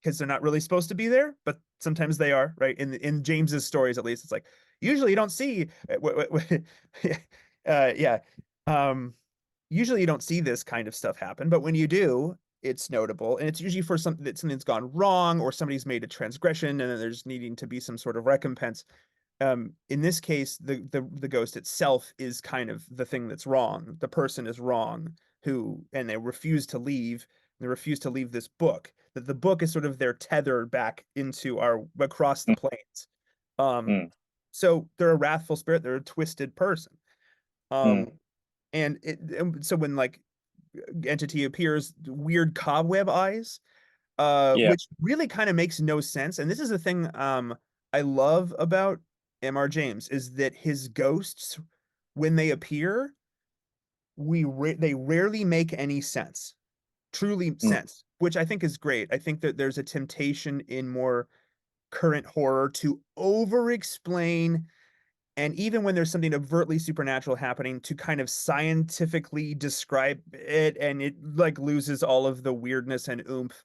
because they're not really supposed to be there, but sometimes they are, right? In James's stories, at least, it's like usually you don't see, yeah, usually you don't see this kind of stuff happen, but when you do, it's notable, and it's usually for something's gone wrong or somebody's made a transgression, and then there's needing to be some sort of recompense. In this case, the ghost itself is kind of the thing that's wrong. The person is wrong and they refuse to leave. They refuse to leave this book. That the book is sort of their tether back into our across the plains. Um, Mm, so they're a wrathful spirit. They're a twisted person. Um, mm. and so when like entity appears, weird cobweb eyes, Yeah. which really kind of makes no sense. And this is the thing I love about M.R. James is that his ghosts, when they appear, they rarely make any sense, truly Mm, sense, which I think is great. I think that there's a temptation in more current horror to over explain, and even when there's something overtly supernatural happening, to kind of scientifically describe it, and it like loses all of the weirdness and oomph.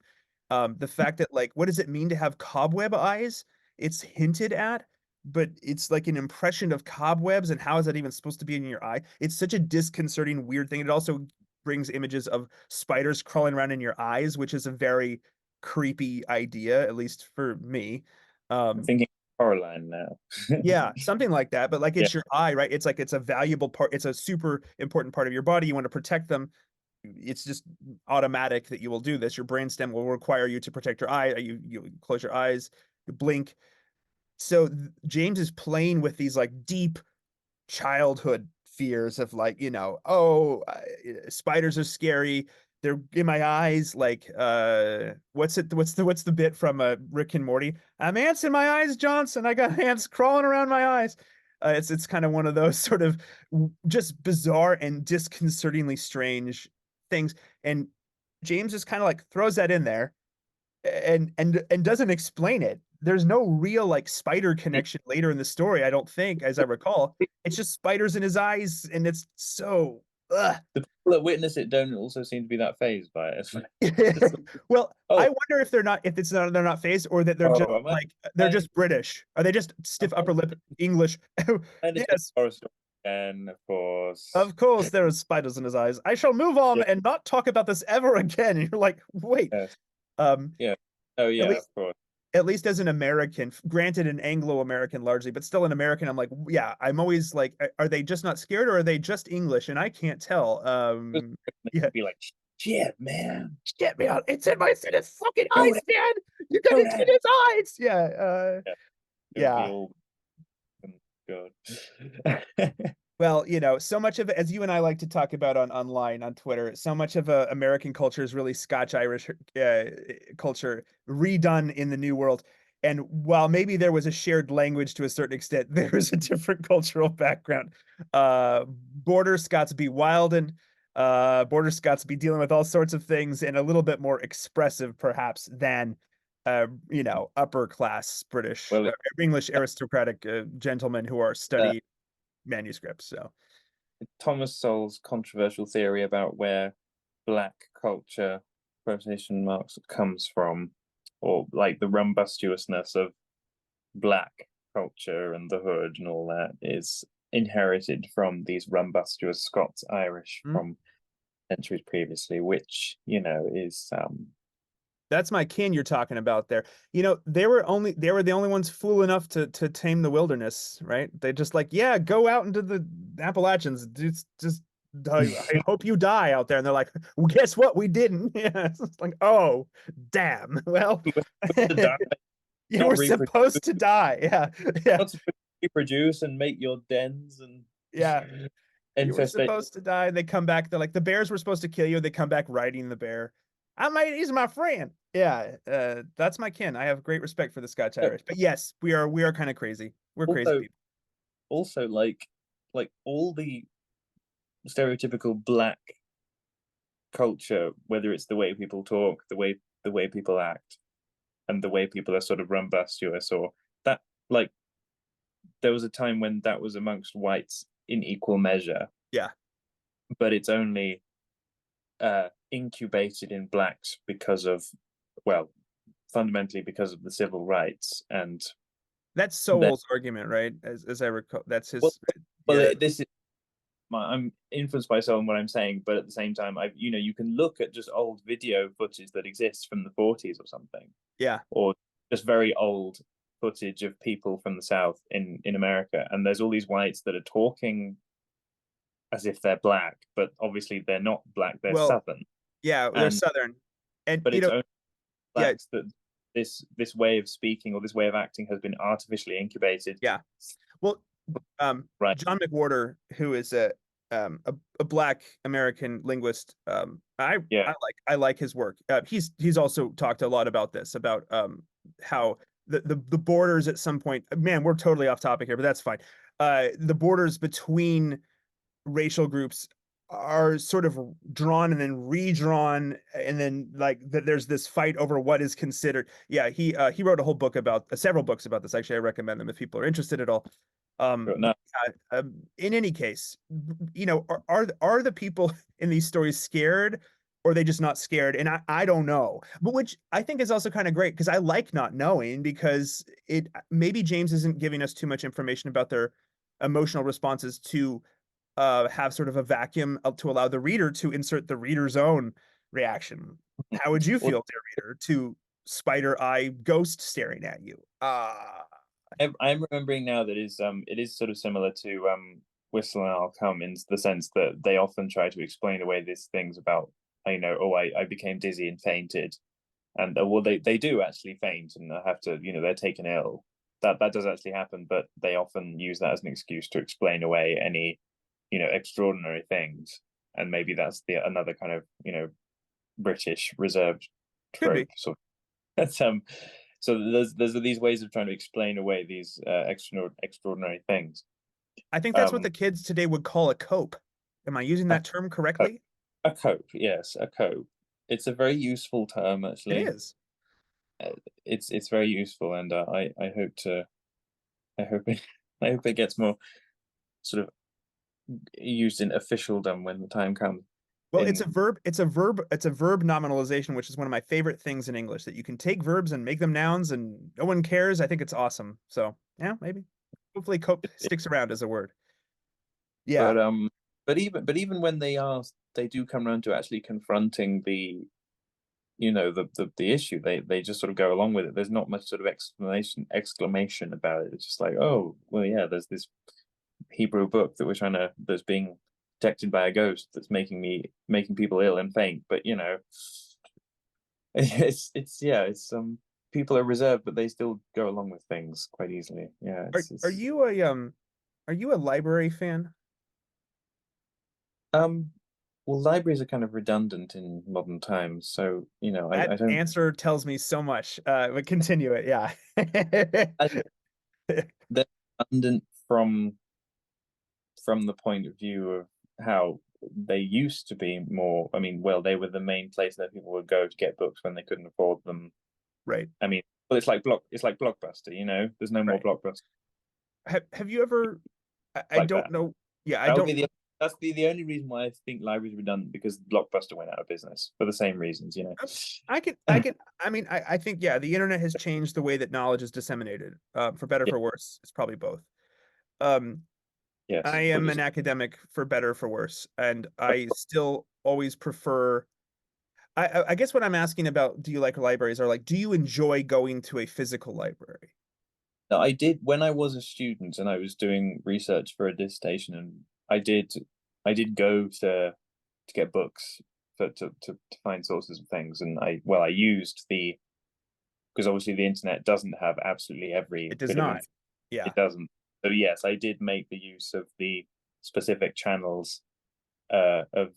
The fact that like, what does it mean to have cobweb eyes? It's hinted at, but it's like an impression of cobwebs, and how is that even supposed to be in your eye? It's such a disconcerting, weird thing. It also brings images of spiders crawling around in your eyes, which is a very creepy idea, at least for me. I'm Um, thinking Coraline now. yeah, something like that, but like Yeah. it's your eye, right? It's like it's a valuable part, it's a super important part of your body. You want to protect them. It's just automatic that you will do this. Your brainstem will require you to protect your eye. You close your eyes, you blink. So James is playing with these like deep childhood fears of like, oh, spiders are scary. They're in my eyes. Like, what's the bit from Rick and Morty? I'm ants in my eyes, Johnson. I got ants crawling around my eyes. It's kind of one of those sort of just bizarre and disconcertingly strange things. And James just kind of like throws that in there and doesn't explain it. There's no real like spider connection later in the story, I don't think, as I recall. It's just spiders in his eyes, and it's so ugh. that witness it don't also seem to be that phased by it. Just, Well, I oh, wonder if it's not they're not phased or that they're just am like they're I, just British. Are they just stiff am upper lip English? I listening to Yes, horror story again, of course. of course there are spiders in his eyes. I shall move on Yeah, and not talk about this ever again. And you're like, wait. yes, Um, yeah. Oh at yeah, of least course. as an American, granted an Anglo-American largely, but still an American, I'm like, yeah, I'm always like, are they just not scared or are they just English? And I can't tell. Just Yeah, be like, shit, man. get me out. It's in his fucking Go eyes, man. You got it in ahead. his eyes. Yeah, Yeah, it would be yeah. all good. Well, so much of it, as you and I like to talk about on online on Twitter, so much of American culture is really Scotch-Irish culture redone in the New World. And while maybe there was a shared language to a certain extent, there was a different cultural background. Border Scots be wildin', Border Scots be dealing with all sorts of things and a little bit more expressive, perhaps, than upper class British, Well, English aristocratic gentlemen who are uh, studying manuscripts. So. Thomas Sowell's controversial theory about where black culture, quotation marks, comes from, or like the rumbustuousness of black culture and the hood and all that, is inherited from these rumbustuous Scots Irish Mm. from centuries previously, which, is That's my kin you're talking about there. They were the only ones fool enough to tame the wilderness, right? They just like, yeah, go out into the Appalachians. Just I hope you die out there. And they're like, well, guess what? We didn't. Yeah. It's like, oh, damn. Well, to die, you not were reproduce, supposed to die. Yeah. Yeah. not to reproduce and make your dens and Yeah. You were infestate. supposed to die. They come back. They're like, the bears were supposed to kill you. They come back riding the bear. He's my friend. Yeah, that's my kin. I have great respect for the Scotch Irish. But yes, we are kind of crazy. We're crazy Also, people. also like all the stereotypical black culture, whether it's the way people talk, the way people act, and the way people are sort of rumbustious, or that, like, there was a time when that was amongst whites in equal measure, Yeah, but it's only incubated in blacks because of, well, fundamentally because of the civil rights and that's that. Sowell's argument, right? As I recall, that's Well, his. Yeah, this is I'm influenced by someone what I'm saying, but at the same time, you can look at just old video footage that exists from the 40s or something, yeah. or just very old footage of people from the South in America, and there's all these whites that are talking as if they're black, but obviously they're not black, they're Well, Southern, yeah, they're and Southern, and but it's only yeah, blacks that this way of speaking or this way of acting has been artificially incubated. yeah. Well, Right. John McWhorter, who is a black American linguist, Yeah. I like his work. He's also talked a lot about this, about how the borders at some point. Man, we're totally off topic here, but that's fine. The borders between racial groups are sort of drawn and then redrawn, and then like there's this fight over what is considered. Yeah, he wrote a whole book about several books about this. Actually, I recommend them if people are interested at all. No, In any case, are the people in these stories scared, or are they just not scared? And I don't know, but which I think is also kind of great because I like not knowing, because it maybe James isn't giving us too much information about their emotional responses to have sort of a vacuum to allow the reader to insert the reader's own reaction. How would you well, feel, dear reader, to spider eye ghost staring at you? I'm remembering now that it is sort of similar to Whistle and I'll Come, in the sense that they often try to explain away these things about, oh, I became dizzy and fainted, and well, they do actually faint and have to, they're taken ill. That does actually happen, but they often use that as an excuse to explain away any extraordinary things, and maybe that's the another kind of British reserved Could trope. be. So that's so there's these ways of trying to explain away these extraordinary things. I think that's what Um, the kids today would call a cope. Am I using a, that term correctly? a cope, yes, a cope. It's a very useful term, It actually. is. It's very useful, and I hope it I hope it gets more sort of used in officialdom when the time comes. Well, it's in a verb. It's a verb nominalization, which is one of my favorite things in English, that you can take verbs and make them nouns and no one cares. I think it's awesome. So yeah, maybe. Hopefully cope sticks around as a word. Yeah, but even when they do come around to actually confronting the the issue, they just sort of go along with it. There's not much sort of exclamation about it. It's just like, oh well, yeah, there's this Hebrew book that's being protected by a ghost that's making people ill and faint. But it's yeah, it's people are reserved, but they still go along with things quite easily. Yeah, are are it's you a are you a library fan? um well, libraries are kind of redundant in modern times, so That I don't. answer tells me so much. But continue it. Yeah. I, they're redundant from the point of view of how they used to be more. I mean, well, they were the main place that people would go to get books when they couldn't afford them. Right. I mean, well, it's like Blockbuster, there's no more Right. Blockbuster Have you ever I like don't that. know. Yeah, I That would don't be the only reason why I think libraries are redundant, because Blockbuster went out of business for the same reasons. I mean, I think, yeah, the internet has changed the way that knowledge is disseminated, for better, Yeah, for worse. It's probably both. Um, I yes, or am an just academic for better, for worse, and I still always prefer. I guess what I'm asking about, do you like libraries, or like, do you enjoy going to a physical library? no, I did when I was a student and I was doing research for a dissertation, and I did go to get books to find sources of things, and I used the because obviously the internet doesn't have absolutely every It does bit of not. info. Yeah. It doesn't. So yes, I did make the use of the specific channels of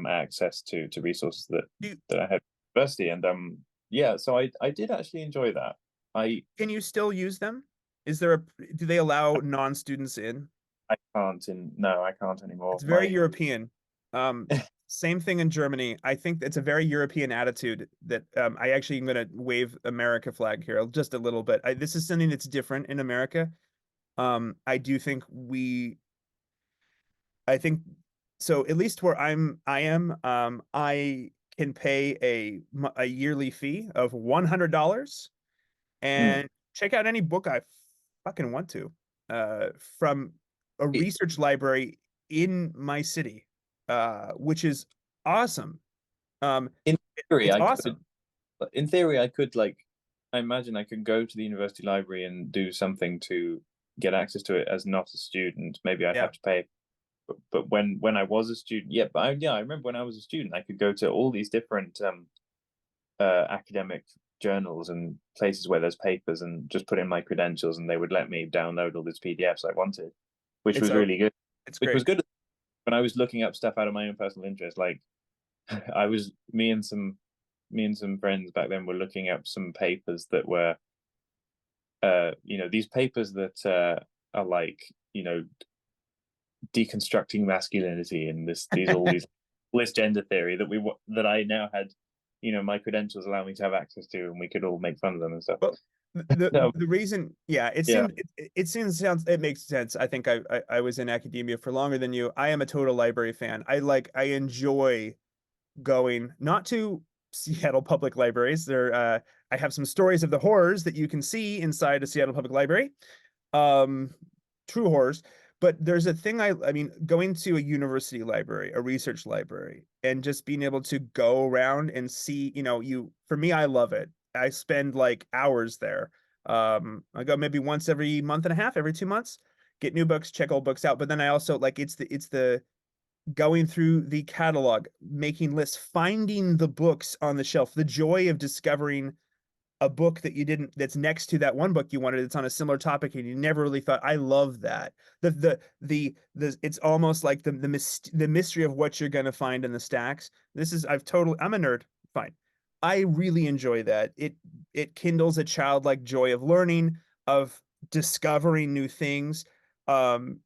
access to resources Do that I had at university, and yeah, so I did actually enjoy that. I Can you still use them? Is there do they allow non-students in? I can't no, I can't It's anymore. very European. Same thing in Germany. I think it's a very European attitude that, I actually am going to wave America flag here just a little bit. This is something that's different in America. I do think I think so. At least where I am, I can pay a yearly fee of $100 Hmm. and check out any book I fucking want to, from a research library in my city, which is awesome. Um, In theory, it's I could. awesome. In theory, I could like. I imagine I could go to the university library and do something to get access to it as not a student. Maybe I'd Yeah. have to pay. But when I was a student, yeah. But I remember when I was a student, I could go to all these different academic journals and places where there's papers, and just put in my credentials, and they would let me download all these PDFs I wanted, which It's was a really good. it's Which great. was good when I was looking up stuff out of my own personal interest. Like I was me and some friends back then were looking up some papers that were these papers that are like deconstructing masculinity and this gender theory that I now had my credentials allow me to have access to, and we could all make fun of them and stuff. Well, So the reason, yeah, yeah. it seems sounds it makes sense. I think I was in academia for longer than you. I am a total library fan. I enjoy going not to Seattle public libraries. I have some stories of the horrors that you can see inside a Seattle public library. Um, True horrors. But there's a thing, I mean, going to a university library, a research library, and just being able to go around and see, for me, I love it. I spend like hours there. I go maybe once every month and a half, every 2 months, get new books, check old books out. But then I also like, it's the going through the catalog, making lists, finding the books on the shelf, the joy of discovering a book that you didn't, that's next to that one book you wanted, it's on a similar topic and you never really thought. I love that. The it's almost like the mystery of what you're going to find in the stacks. I'm a nerd. Fine. I really enjoy that. It kindles a childlike joy of learning, of discovering new things. Um,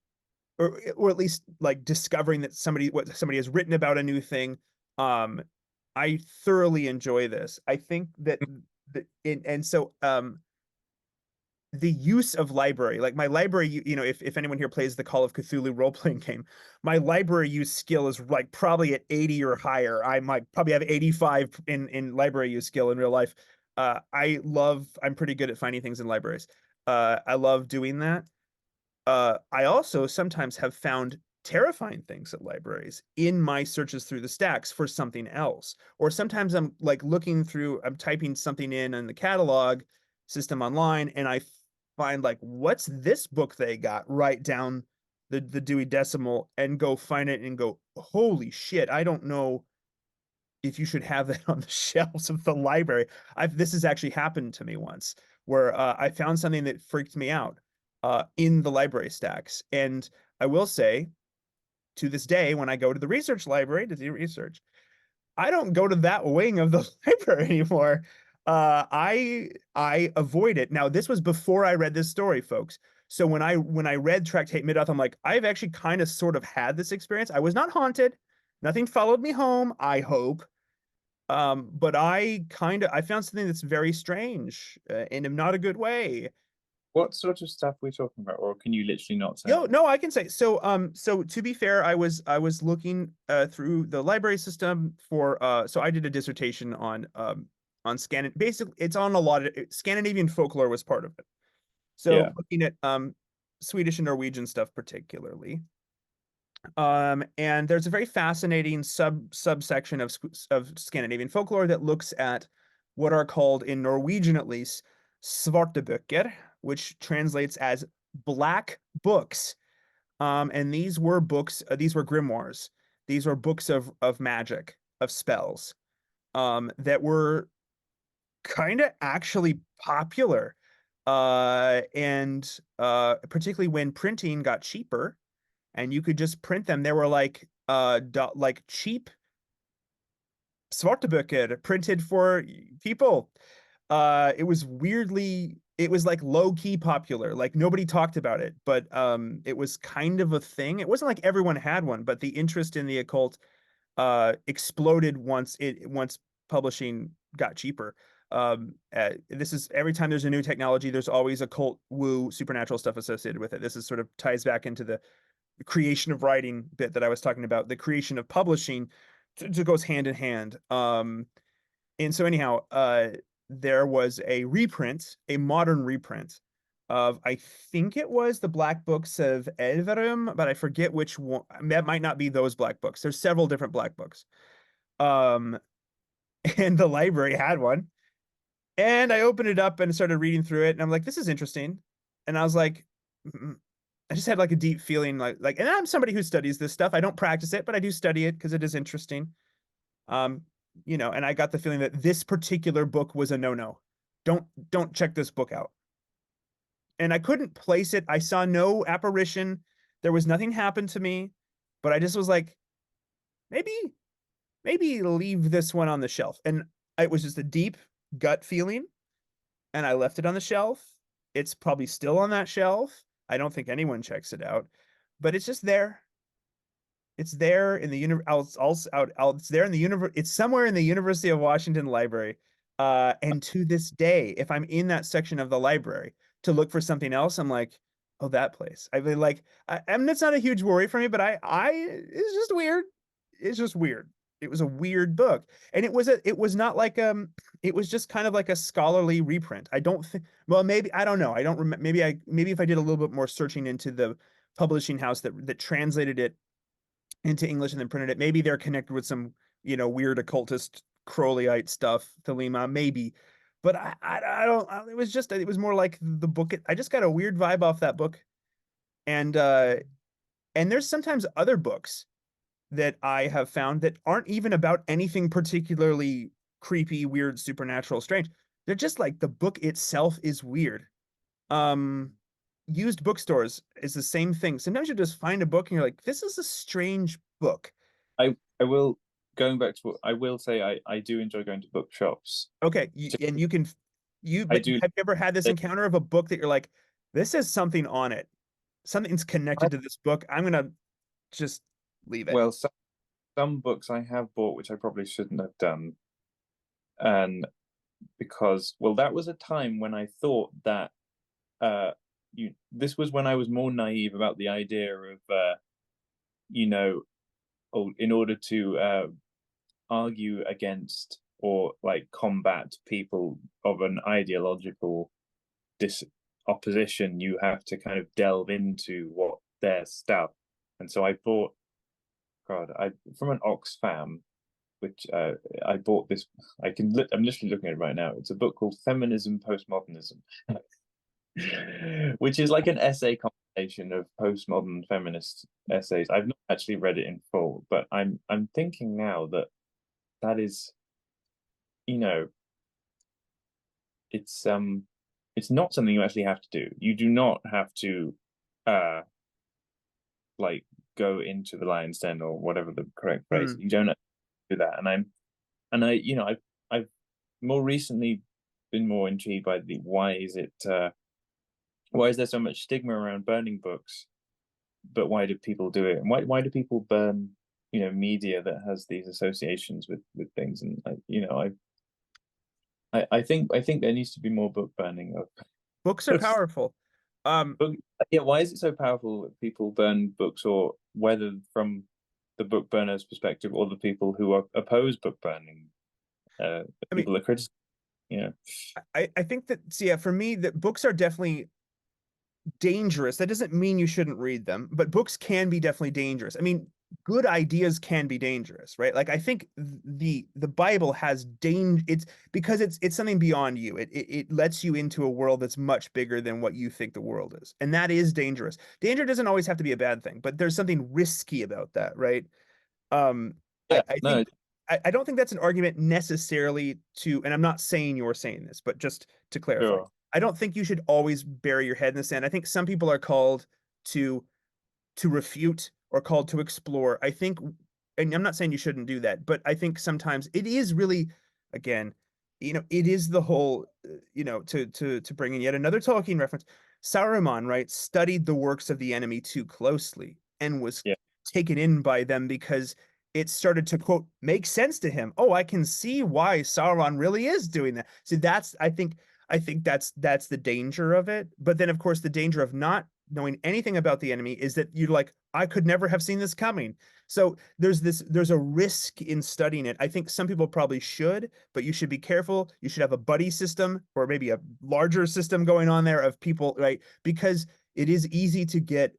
or at least like discovering that what somebody has written about a new thing. Um, I thoroughly enjoy this. I think that and so, the use of library, like my library, if anyone here plays the Call of Cthulhu role-playing game, my library use skill is like probably at 80 or higher. I might probably have 85 in library use skill in real life. I'm pretty good at finding things in libraries. I love doing that. I also sometimes have found terrifying things at libraries in my searches through the stacks for something else. Or sometimes I'm like I'm typing something in the catalog system online, and I find like, what's this book they got right down the Dewey Decimal, and go find it and go, holy shit, I don't know if you should have that on the shelves of the library. This has actually happened to me once, where I found something that freaked me out in the library stacks. And I will say, to this day, when I go to the research library to do research, I don't go to that wing of the library anymore. I avoid it. Now, this was before I read this story, folks. So when I read Tractate Middoth, I'm like, I've actually kind of sort of had this experience. I was not haunted. Nothing followed me home, I hope. But I found something that's very strange, in not a good way. What sort of stuff are we talking about, or can you literally not Yo, say? no, I can say so. So to be fair, I was looking through the library system for so I did a dissertation on Scan. Basically, it's on a lot of Scandinavian folklore was part of it. So Yeah, looking at Swedish and Norwegian stuff particularly. And there's a very fascinating subsection of Scandinavian folklore that looks at what are called, in Norwegian at least, svartebøker, which translates as black books. And these were grimoires. These were books of magic, of spells, that were kind of actually popular. And particularly when printing got cheaper and you could just print them. There were like cheap svarteböcker printed for people. It was like low key popular. Like nobody talked about it, but it was kind of a thing. It wasn't like everyone had one, but the interest in the occult exploded once publishing got cheaper. This is every time there's a new technology, there's always occult woo supernatural stuff associated with it. This is sort of ties back into the creation of writing bit that I was talking about. The creation of publishing goes hand in hand. And so anyhow, there was a reprint, a modern reprint of, I think it was the Black Books of Elverum, but I forget which one. That might not be those Black Books. There's several different Black Books. Um, and the library had one. And I opened it up and started reading through it, and I'm like, this is interesting. And I was like, I just had like a deep feeling and I'm somebody who studies this stuff. I don't practice it, but I do study it because it is interesting. Um, and I got the feeling that this particular book was a no-no. Don't check this book out. And I couldn't place it. I saw no apparition. There was nothing happened to me, but I just was like, maybe, maybe leave this one on the shelf. And it was just a deep gut feeling, and I left it on the shelf. It's probably still on that shelf. I don't think anyone checks it out, but it's just there. It's there in the universe. It's there in the universe. It's somewhere in the University of Washington library. And to this day, if I'm in that section of the library to look for something else, I'm like, oh, that place. I mean, like, I mean, it's not a huge worry for me, but it's just weird. It's just weird. It was a weird book, and it was not like it was just kind of like a scholarly reprint. I don't think. Well, maybe I don't know. I don't remember. Maybe if I did a little bit more searching into the publishing house that translated it into English and then printed it. Maybe they're connected with some, weird occultist Crowleyite stuff, Thelema, maybe. But I don't, it was more like the book. I just got a weird vibe off that book. And, and there's sometimes other books that I have found that aren't even about anything particularly creepy, weird, supernatural, strange. They're just like the book itself is weird. Um, Used bookstores is the same thing. Sometimes you just find a book and you're like, this is a strange book. I will, going back to what I will say, I do enjoy going to bookshops. Okay, and you can I but do. have you ever had this encounter of a book that you're like, this has something on it. Something's connected to this book. I'm gonna just leave it. Well, some books I have bought which I probably shouldn't have done, and because, well, that was a time when I thought that this was when I was more naive about the idea of you know, in order to argue against or like combat people of an ideological dis opposition, you have to kind of delve into what their stuff. And so I bought, God, I from an Oxfam, which I bought this. I'm literally looking at it right now. It's a book called Feminism Postmodernism, which is like an essay compilation of postmodern feminist essays. I've not actually read it in full, but I'm thinking now that that is, you know, it's not something you actually have to do. You do not have to uh like go into the lion's den or whatever the correct phrase. Hmm. You don't have to do that. I've more recently been more intrigued by the why is there so much stigma around burning books, but why do people do it? And why do people burn, media that has these associations with things? And I think there needs to be more book burning of Books are books. powerful. Book, yeah, why is it so powerful that people burn books, or whether from the book burners' perspective or the people who oppose book burning, I mean, people that criticize, yeah, I think that, so yeah, for me, that books are definitely dangerous. That doesn't mean you shouldn't read them, but books can be definitely dangerous. I mean, good ideas can be dangerous, right? Like I think the Bible has danger. It's because it's something beyond you. It lets you into a world that's much bigger than what you think the world is, and that is dangerous. Danger doesn't always have to be a bad thing, but there's something risky about that, right? Um, yeah, I no, think I don't think that's an argument necessarily to, and I'm not saying you're saying this, but just to clarify, sure, I don't think you should always bury your head in the sand. I think some people are called to refute or called to explore. I think, and I'm not saying you shouldn't do that, but I think sometimes it is really, again, it is the whole, to bring in yet another Tolkien reference. Saruman, right, studied the works of the enemy too closely and was yeah, taken in by them because it started to quote make sense to him. Oh, I can see why Sauron really is doing that. So that's I think that's the danger of it. But then of course the danger of not knowing anything about the enemy is that you're like, I could never have seen this coming. So there's a risk in studying it. I think some people probably should, but you should be careful. You should have a buddy system or maybe a larger system going on there of people, right? Because it is easy to get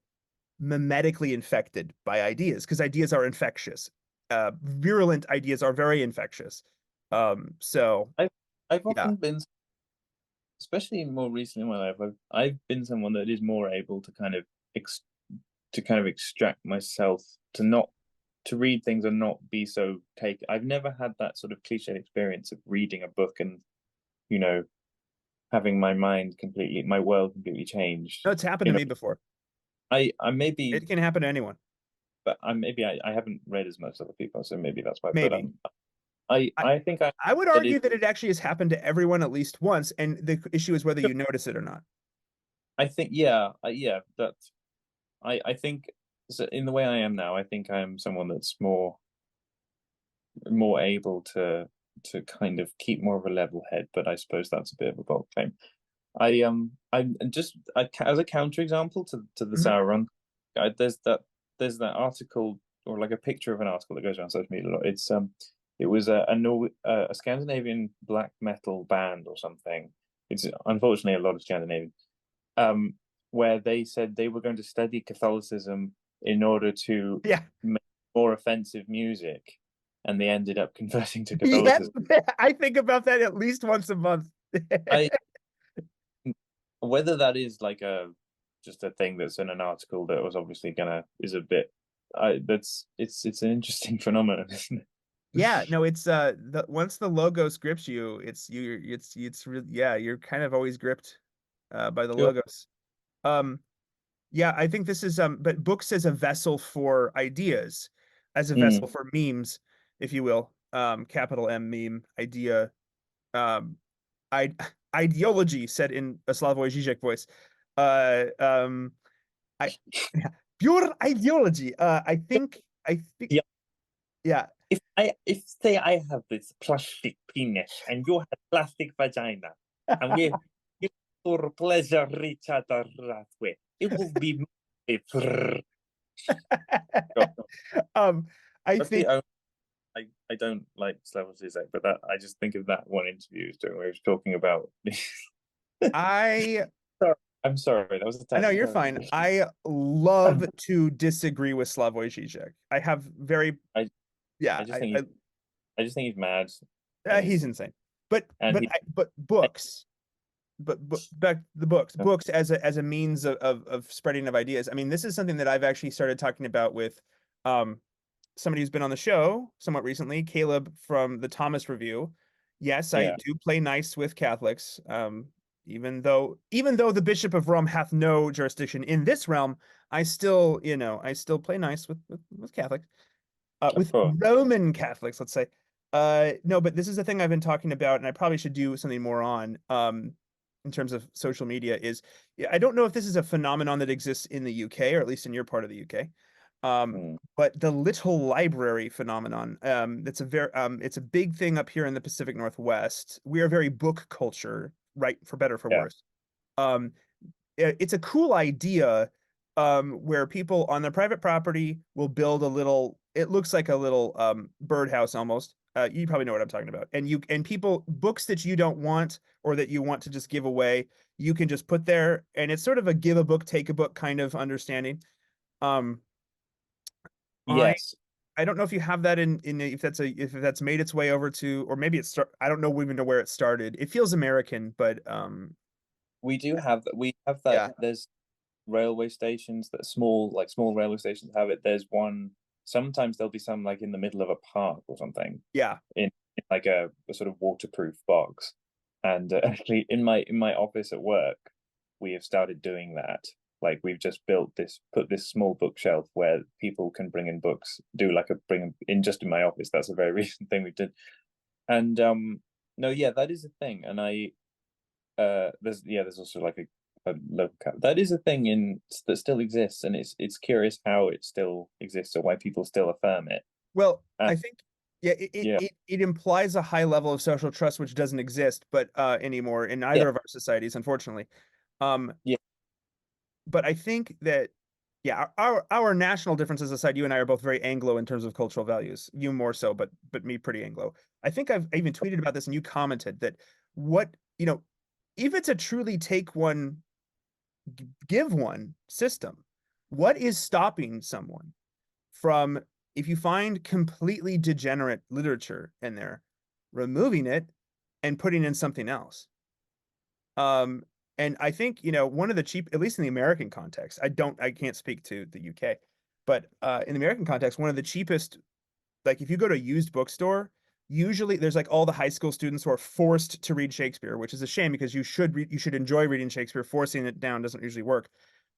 mimetically infected by ideas because ideas are infectious. Virulent ideas are very infectious. So I've I've yeah. often been, especially more recently in my life, I've been someone that is more able to kind of extract myself, to not to read things and not be so take. I've never had that sort of cliched experience of reading a book and, you know having my world completely changed. No, it's happened to You know, me before. I maybe, It can happen to anyone. but I haven't read as much as other people, so maybe that's why. But Maybe. I I think I would that it. argue that it actually has happened to everyone at least once, and the issue is whether you notice it or not. I think, yeah, that I think, so in the way I am now, I think I am someone that's more able to kind of keep more of a level head, but I suppose that's a bit of a bold claim. As a counterexample to the Mhm. Sauron, there's that article, or like a picture of an article that goes around social media a lot. It was a Scandinavian black metal band or something. It's unfortunately a lot of Scandinavian, um, where they said they were going to study Catholicism in order to Yeah. make more offensive music, and they ended up converting to Yep. Catholicism. I think about that at least once a month. I Whether that is like a just a thing that's in an article that was obviously gonna is a bit, I that's it's an interesting phenomenon, isn't Yeah, it? no, it's once the logo grips you, it's really, yeah, you're kind of always gripped by the Sure. logos. Um yeah, I think this is but books as a vessel for ideas, as a Mm. vessel for memes, if you will. Capital M meme idea. Um I ideology said in a Slavoj Žižek voice. I pure ideology. I think Yeah. yeah. If say I have this plastic penis and you have plastic vagina, and we For pleasure, Richard Rathway. It will be my pleasure. Um, I That's the think only I don't like Slavoj Zizek, but that I just think of that one interview he was doing where he was talking about. I Sorry, I'm sorry, that was a I know tangent. you're fine. I love to disagree with Slavoj Žižek. I have very I yeah, I just think I just think he's mad, and he's insane. and he But books, but back the books as a means of spreading of ideas. I mean, this is something that I've actually started talking about with um somebody who's been on the show somewhat recently, Caleb from the Thomas Review. Yes, I yeah do play nice with Catholics. Even though the Bishop of Rome hath no jurisdiction in this realm, I still, I still play nice with Catholics. of With course. Roman Catholics, let's say. No, but this is the thing I've been talking about, and I probably should do something more on, in terms of social media is, yeah, I don't know if this is a phenomenon that exists in the UK, or at least in your part of the UK. Mm, But the little library phenomenon, it's a big thing up here in the Pacific Northwest. We are very book culture, right? For better, for yeah. worse. Um, it's a cool idea, where people on their private property will build a little, it looks like a little birdhouse almost. You probably know what I'm talking about. And people, books that you don't want or that you want to just give away, you can just put there, and it's sort of a give a book, take a book kind of understanding. Um, I Yes, I don't know if you have that in if that's made its way over to, or maybe I don't know even know where it started. It feels American, but we do have that. We have that. yeah, There's railway stations that small railway stations have it. There's one. Sometimes there'll be some like in the middle of a park or something yeah. in like a sort of waterproof box. And actually, in my office at work, we have started doing that. Like we've just put this small bookshelf where people can bring in books. Do like a bring in just in my office. That's a very recent thing we did. And no, yeah, that is a thing. And there's also like a local that is a thing in that still exists, and it's curious how it still exists or why people still affirm it. Well, And I think, yeah, yeah, it implies a high level of social trust which doesn't exist, but anymore in yeah, either of our societies, unfortunately. Um, yeah, but I think that, yeah, our national differences aside, you and I are both very Anglo in terms of cultural values. You more so, but me pretty Anglo. I think I even tweeted about this, and you commented that, what, if it's a truly take one, give one system, what is stopping someone from, if you find completely degenerate literature in there, removing it and putting in something else? Um, and I think, one of the cheap, at least in the American context, I can't speak to the UK, but in the American context, one of the cheapest, like if you go to a used bookstore, usually there's like all the high school students who are forced to read Shakespeare, which is a shame because you should enjoy reading Shakespeare. Forcing it down doesn't usually work.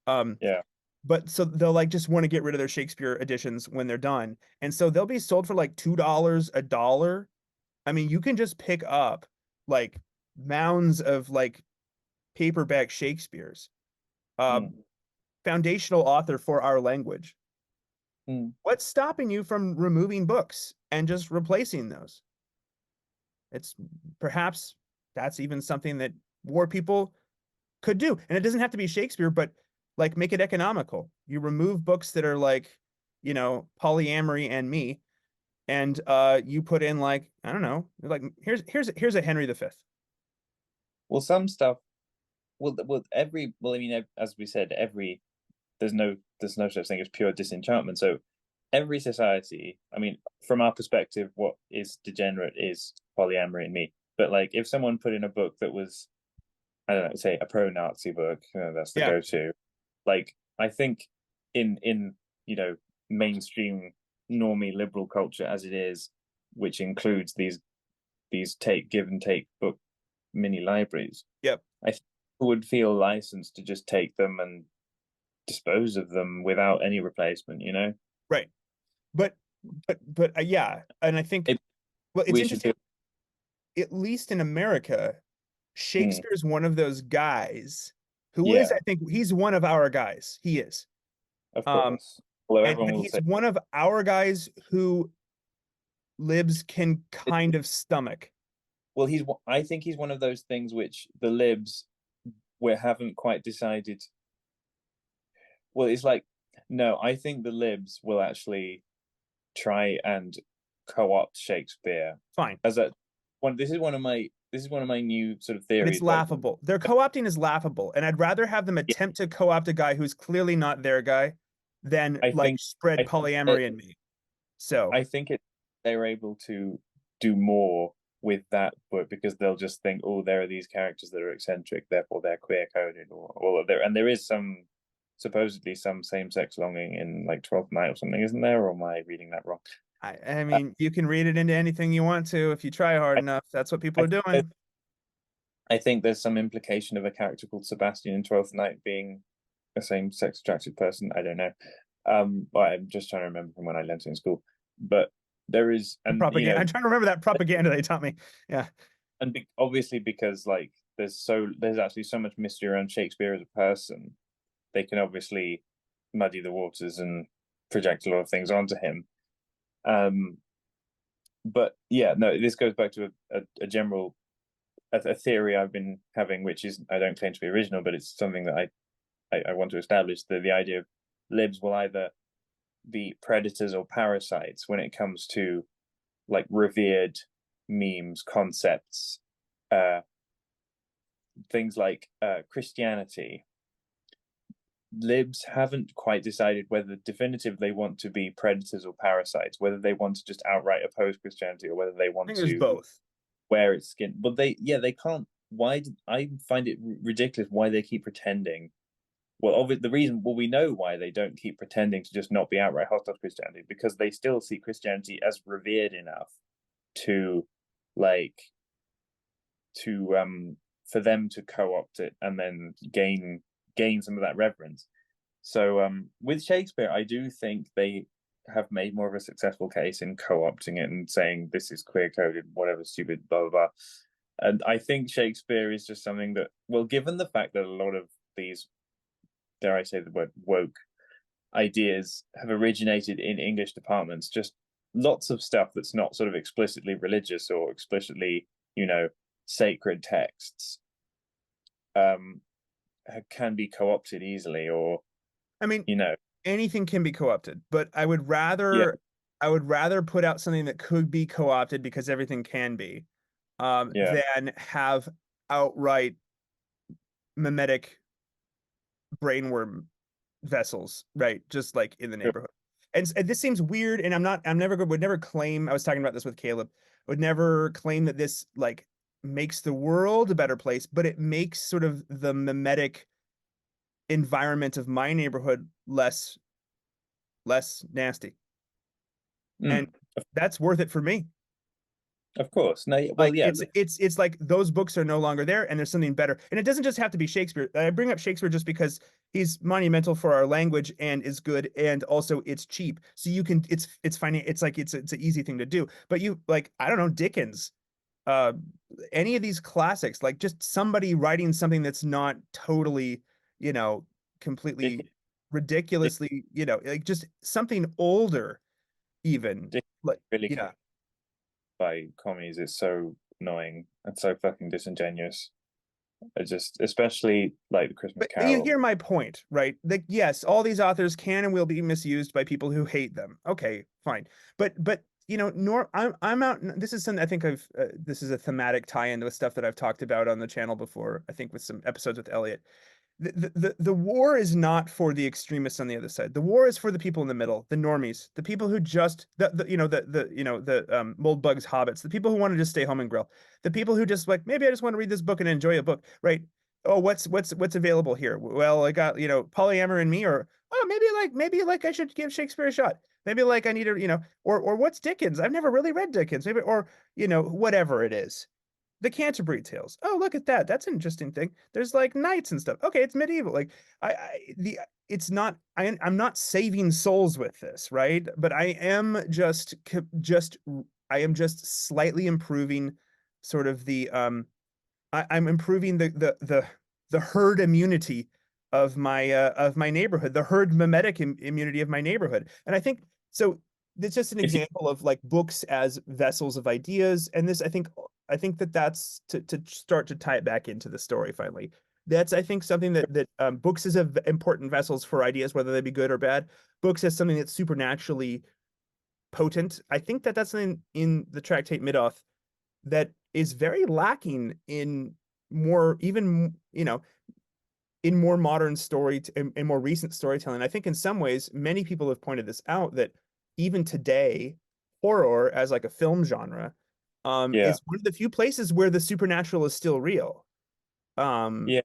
Um, yeah. but so they'll like just want to get rid of their Shakespeare editions when they're done. And so they'll be sold for like $2, a dollar. I mean, you can just pick up like mounds of like paperback Shakespeare's, uh, Mm, foundational author for our language. mm. What's stopping you from removing books and just replacing those? It's perhaps that's even something that more people could do. And it doesn't have to be Shakespeare, but like make it economical. You remove books that are like, polyamory and me, and you put in like, I don't know, like here's a Henry V. Well, some stuff. I mean, as we said, there's no such thing as pure disenchantment. So every society, I mean, from our perspective, what is degenerate is polyamory and me. But like, if someone put in a book that was, I don't know, say a pro-Nazi book, that's the Yeah, go-to. Like, I think in mainstream normie liberal culture as it is, which includes these take give and take book mini libraries, yep, I think people would feel licensed to just take them and dispose of them without any replacement. right. But yeah, and I think, It, well, it's we should interesting. feel. At least in America, Mm, Shakespeare's one of those guys who is, yeah, I think he's one of our guys. He is. of Um, course. Although and everyone but will he's say one of our guys who libs can it, kind of stomach. well, I think he's one of those things which the libs we haven't quite decided. Well, it's like no, I think the libs will actually try and co-opt Shakespeare Fine. as a one. This is one of my new sort of But it's theories. Like, laughable. Their co-opting is laughable, and I'd rather have them yeah, attempt to co-opt a guy who's clearly not their guy than I like think spread I think that polyamory in me. So I think it they're able to do more with that book because they'll just think, oh, there are these characters that are eccentric, therefore they're queer coded, or all of there. And there is some supposedly some same sex longing in like 12th Night or something, isn't there? Or am I reading that wrong? I Uh, mean, you can read it into anything you want to if you try hard I, enough. That's what people I are think doing. I think there's some implication of a character called Sebastian in 12th Night being a same sex attracted person. I don't know. But I'm just trying to remember from when I learned it in school. But there is, and Propaganda. I'm trying to remember that propaganda they taught me. Yeah. obviously because like there's actually so much mystery around Shakespeare as a person, they can obviously muddy the waters and project a lot of things onto him. Um, but yeah, no, this goes back to a general a theory I've been having, which is I don't claim to be original, but it's something that I want to establish that the idea of libs will either be predators or parasites when it comes to like revered memes, concepts, uh, things like Christianity. Libs haven't quite decided whether definitively they want to be predators or parasites, whether they want to just outright oppose Christianity or whether they I want think there's to both. wear its skin. But they can't. I find it ridiculous why they keep pretending. Well, obviously, we know why they don't keep pretending to just not be outright hostile to Christianity because they still see Christianity as revered enough to, like, for them to co-opt it and then gain some of that reverence. So with Shakespeare, I do think they have made more of a successful case in co-opting it and saying this is queer coded, whatever stupid blah blah blah. And I think Shakespeare is just something that, well, given the fact that a lot of these, dare I say the word, woke ideas have originated in English departments, just lots of stuff that's not sort of explicitly religious or explicitly, sacred texts, um, can be co-opted easily, or I mean, you know, anything can be co-opted, but yeah, I would rather put out something that could be co-opted because everything can be, yeah, than have outright mimetic brainworm vessels, right? Just like in the sure. neighborhood. And this seems weird, and I'm never would never claim, I was talking about this with Caleb, would never claim that this like makes the world a better place, but it makes sort of the mimetic environment of my neighborhood less nasty. And Mm, that's worth it for me. of course. No, well, Like yeah, it's like those books are no longer there and there's something better. And it doesn't just have to be Shakespeare. I bring up Shakespeare just because he's monumental for our language and is good, and also it's cheap. So you can it's fine, it's like it's an easy thing to do. But you like, I don't know, Dickens, uh any of these classics, like just somebody writing something that's not totally, you know, completely Dick, Dick, ridiculously, like just something older even, Dick like, really yeah. can't by commies. It's so annoying and so fucking disingenuous. I just, especially like the Christmas But you Carol. hear my point, right? Like, yes, all these authors can and will be misused by people who hate them. Okay, fine. But nor I'm out. This is something I think this is a thematic tie-in with stuff that I've talked about on the channel before. I think with some episodes with Elliot. The war is not for the extremists on the other side. The war is for the people in the middle, the normies, the people who just the mold bugs hobbits, the people who want to just stay home and grill, the people who just like, maybe I just want to read this book and enjoy a book, right? Oh, what's available here? Well, I got, polyamory in me, or oh, maybe like I should give Shakespeare a shot. Maybe like I need to, or what's Dickens? I've never really read Dickens. Maybe, or whatever it is. The Canterbury Tales. Oh, look at that. That's an interesting thing. There's like knights and stuff. Okay, it's medieval. Like it's not. I'm not saving souls with this, right? But I am just slightly improving, sort of I'm improving the herd immunity of my neighborhood, the herd mimetic immunity of my neighborhood, and I think so. It's just an If you, example of like books as vessels of ideas, and this I think that's to start to tie it back into the story finally. That's, I think, something that books is a important vessels for ideas, whether they be good or bad. Books as something that's supernaturally potent. I think that that's something in the Tractate Middoth that is very lacking in more, even, in more modern in more recent storytelling. I think in some ways, many people have pointed this out that even today, horror as like a film genre, Yeah, is one of the few places where the supernatural is still real. Um, yeah.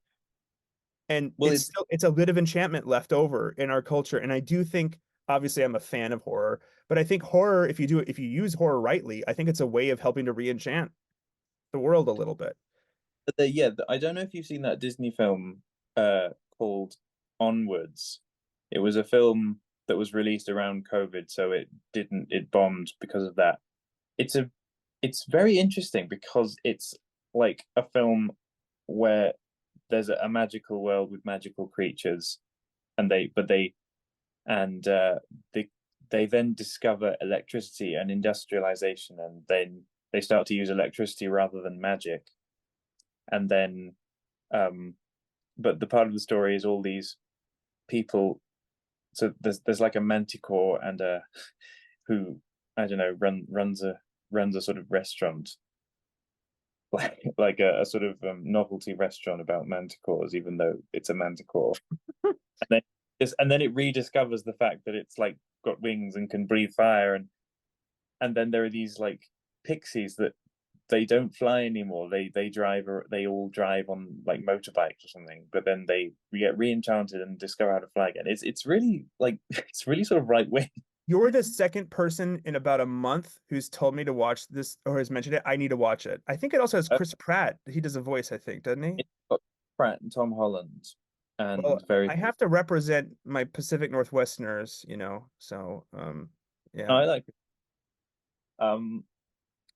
and Well, it's it's a bit of enchantment left over in our culture. And I do think, obviously, I'm a fan of horror, but I think horror, if you use horror rightly, I think it's a way of helping to re-enchant the world a little bit. yeah. I don't know if you've seen that Disney film called Onwards. It was a film that was released around COVID, so it bombed because of that. It's a it's very interesting because it's like a film where there's a magical world with magical creatures, and and they they then discover electricity and industrialization, and then they start to use electricity rather than magic. And then, um, but the part of the story is all these people. So there's like a manticore and a who I don't know runs a sort of restaurant, like a sort of novelty restaurant about manticores, even though it's a manticore. And then and then it rediscovers the fact that it's like got wings and can breathe fire, and then there are these like pixies that they don't fly anymore. They drive, or they all drive on like motorbikes or something. But then they get re-enchanted and discover how to fly again. It's really like it's really sort of right wing. You're the second person in about a month who's told me to watch this or has mentioned it. I need to watch it. I think it also has Chris Pratt. He does a voice, I think, doesn't he? It's got Pratt and Tom Holland Well, and very. I have to represent my Pacific Northwesterners, so yeah. I like. Um,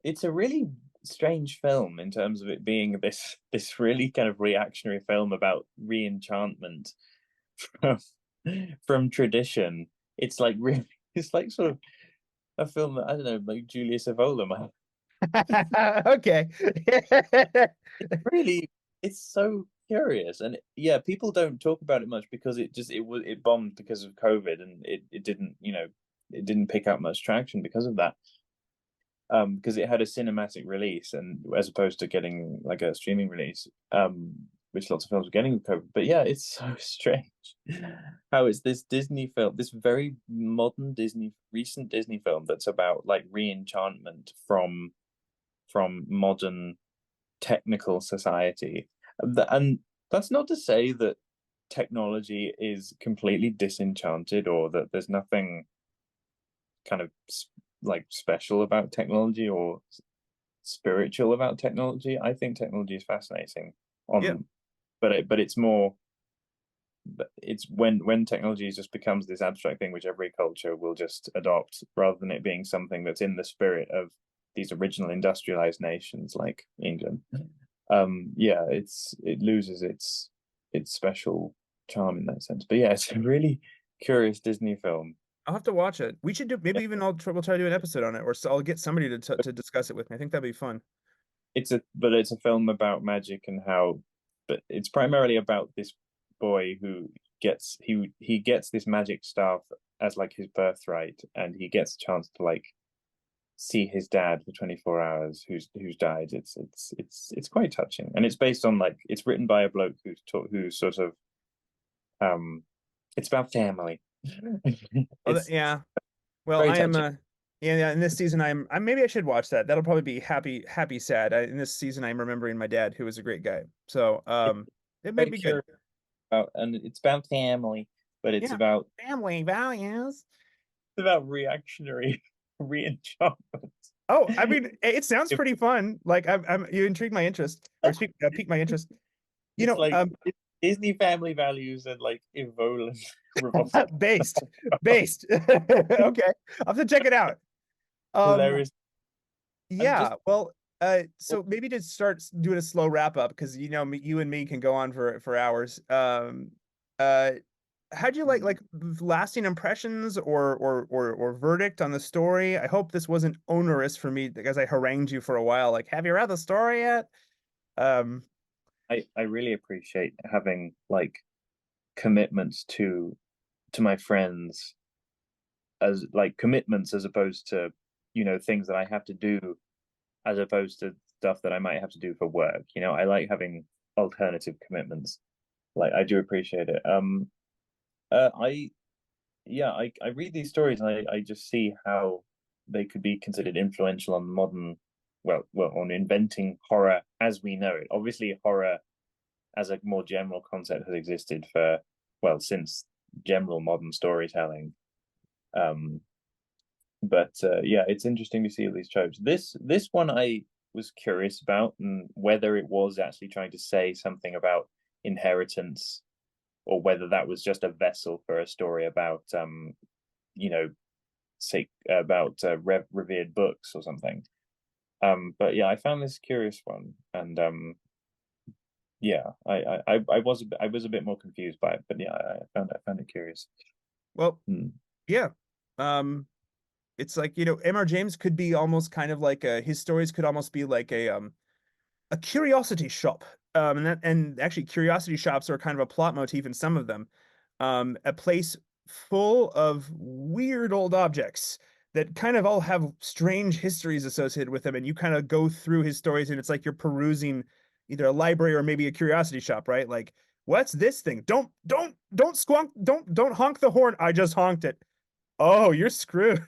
it's a really strange film in terms of it being this really kind of reactionary film about re-enchantment from from tradition. It's like really, it's like sort of a film that I don't know, like Julius Evola might Okay. really. It's so curious, and yeah, people don't talk about it much because it bombed because of COVID, and it didn't it didn't pick up much traction because of that. Because it had a cinematic release, and as opposed to getting like a streaming release, which lots of films were getting with COVID. But yeah, it's so strange how it's this Disney film, this very modern recent Disney film that's about like re-enchantment from modern technical society. And that's not to say that technology is completely disenchanted or that there's nothing kind of like special about technology or spiritual about technology. I think technology is fascinating Yeah. on, but it's more, it's when technology just becomes this abstract thing which every culture will just adopt rather than it being something that's in the spirit of these original industrialized nations like England. Yeah, it loses its special charm in that sense. But yeah, it's a really curious Disney film. I'll have to watch it. We should do maybe even we'll try to do an episode on it, or so I'll get somebody to discuss it with me. I think that'd be fun. It's a film about magic and how, but it's primarily about this boy who he gets this magic staff as like his birthright, and he gets a chance to like see his dad for 24 hours who's died. It's quite touching, and it's based on like it's written by a bloke who's sort of um it's about family. Oh, It's yeah. Well, very I am touching. yeah, in this season I'm maybe I should watch that. That'll probably be happy sad. In this season I'm remembering my dad who was a great guy. So, It's it may very be good. curious about, and it's about family, but Yeah. Family values. it's about reactionary re-enchantment. Oh, I mean, it sounds pretty fun. Like you intrigued my interest or piqued my interest. You It's know, like Disney family values and like Evolan revolve based, based. Okay, I'll have to check it out. Um, hilarious. And just yeah. Well, so maybe to start doing a slow wrap up because you and me can go on for hours. Uh, how'd you like lasting impressions or verdict on the story? I hope this wasn't onerous for me because I harangued you for a while. Like, have you read the story yet? Um, I really appreciate having like commitments to my friends as like commitments as opposed to, things that I have to do as opposed to stuff that I might have to do for work. I like having alternative commitments. Like I do appreciate it. I yeah, I read these stories and I just see how they could be considered influential on modern, on inventing horror as we know it. Obviously, horror as a more general concept has existed for, since general modern storytelling. Um, but yeah, it's interesting to see all these tropes. This one I was curious about, and whether it was actually trying to say something about inheritance, or whether that was just a vessel for a story about you know say about revered books or something. But yeah, I found this curious one, and yeah, I was a bit more confused by it, but yeah, I found it curious. Well, Hmm. yeah. Um, it's like, M.R. James could be almost kind of like his stories could almost be like a curiosity shop. And actually curiosity shops are kind of a plot motif in some of them. A place full of weird old objects that kind of all have strange histories associated with them, and you kind of go through his stories, and it's like you're perusing either a library or maybe a curiosity shop, right? Like, what's this thing? Don't squonk, don't honk the horn. I just honked it. Oh, you're screwed.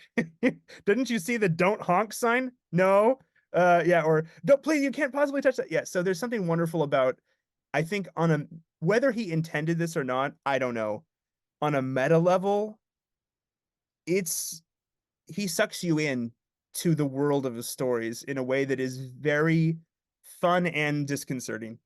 Didn't you see the don't honk sign? No. Yeah, or don't please, you can't possibly touch that. Yeah, so there's something wonderful about, I think, on a whether he intended this or not, I don't know. On a meta level, it's he sucks you in to the world of his stories in a way that is very fun and disconcerting.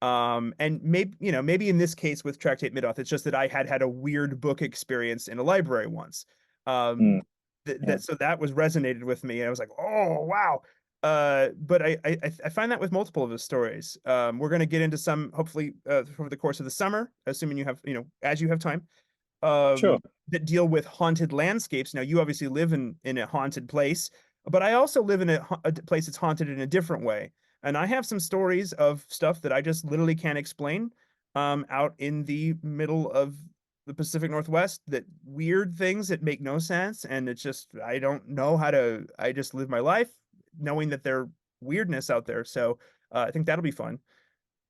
And maybe in this case with Tractate Middoth, it's just that I had had a weird book experience in a library once. Hmm. Yeah, So that was resonated with me, and I was like, oh wow. But I find that with multiple of his stories. We're gonna get into some hopefully over the course of the summer, assuming you have as you have time sure. that deal with haunted landscapes. Now, you obviously live in a haunted place, but I also live in a place that's haunted in a different way. And I have some stories of stuff that I just literally can't explain out in the middle of the Pacific Northwest, that weird things that make no sense. And it's just, I don't know how to, I just live my life knowing that there weirdness out there. So I think that'll be fun.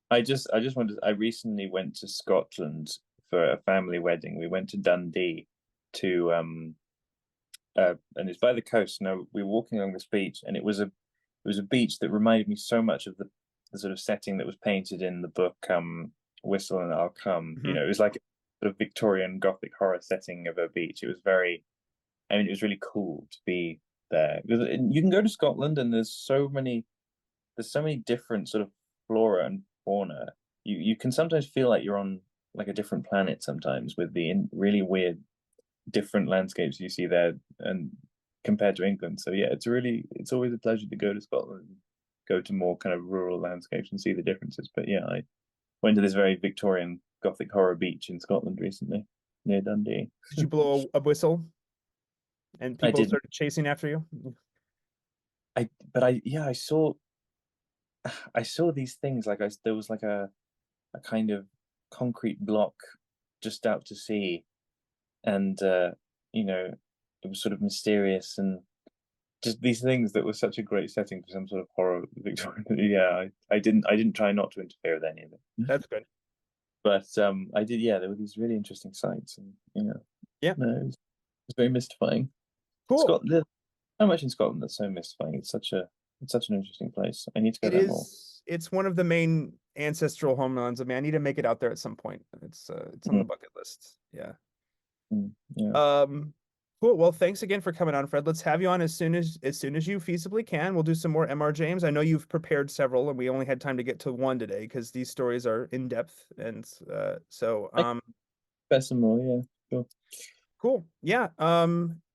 I just wanted. I recently went to Scotland for a family wedding. We went to Dundee to and it's by the coast. Now we were walking along this beach, and it was a beach that reminded me so much of the sort of setting that was painted in the book Whistle and I'll Come. Mhm. It was like a sort of Victorian Gothic horror setting of a beach. It was very, I mean, it was really cool to be there. Because you can go to Scotland, and there's so many different sort of flora and fauna. You can sometimes feel like you're on like a different planet sometimes, with the really weird different landscapes you see there, and compared to England. So yeah, it's always a pleasure to go to Scotland, go to more kind of rural landscapes and see the differences. But yeah, I went to this very Victorian Gothic horror beach in Scotland recently near Dundee. Did you blow a whistle and I people didn't. started chasing after you? But yeah, I saw these things like there was like a kind of concrete block just out to sea, and you know, it was sort of mysterious, and just these things that were such a great setting for some sort of horror Victorian. Yeah, I didn't try not to interfere with any of it, That's good. but I did. Yeah, there were these really interesting sights, and Yeah, no, it was very mystifying. cool. Scotland, so much in Scotland that's so mystifying. It's such an interesting place. I need to go It there more. is. It's one of the main ancestral homelands. I mean, I need to make it out there at some point. It's on the Mm, bucket list. Yeah. yeah. Um, cool. Well, thanks again for coming on, Fred. Let's have you on as soon as you feasibly can. We'll do some more MR James. I know you've prepared several, and we only had time to get to one today because these stories are in depth. And so I bet some more. Yeah, sure. cool. Yeah.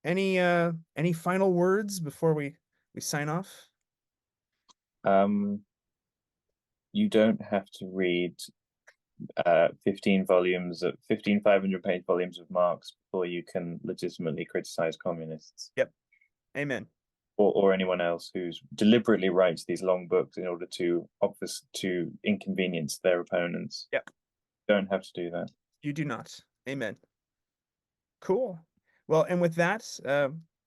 Any final words before we sign off? Um, you don't have to read 15 volumes of 15 500-page volumes of Marx before you can legitimately criticize communists. Yep. Amen. or anyone else who's deliberately writes these long books in order to inconvenience their opponents. Yep. Don't have to do that. You do not. Amen. Cool. Well, and with that,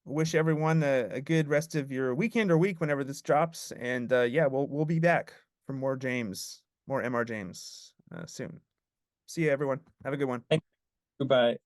wish everyone a good rest of your weekend or week whenever this drops. And yeah, we'll be back for more James, more MR James soon. See you, everyone. Have a good one. Goodbye.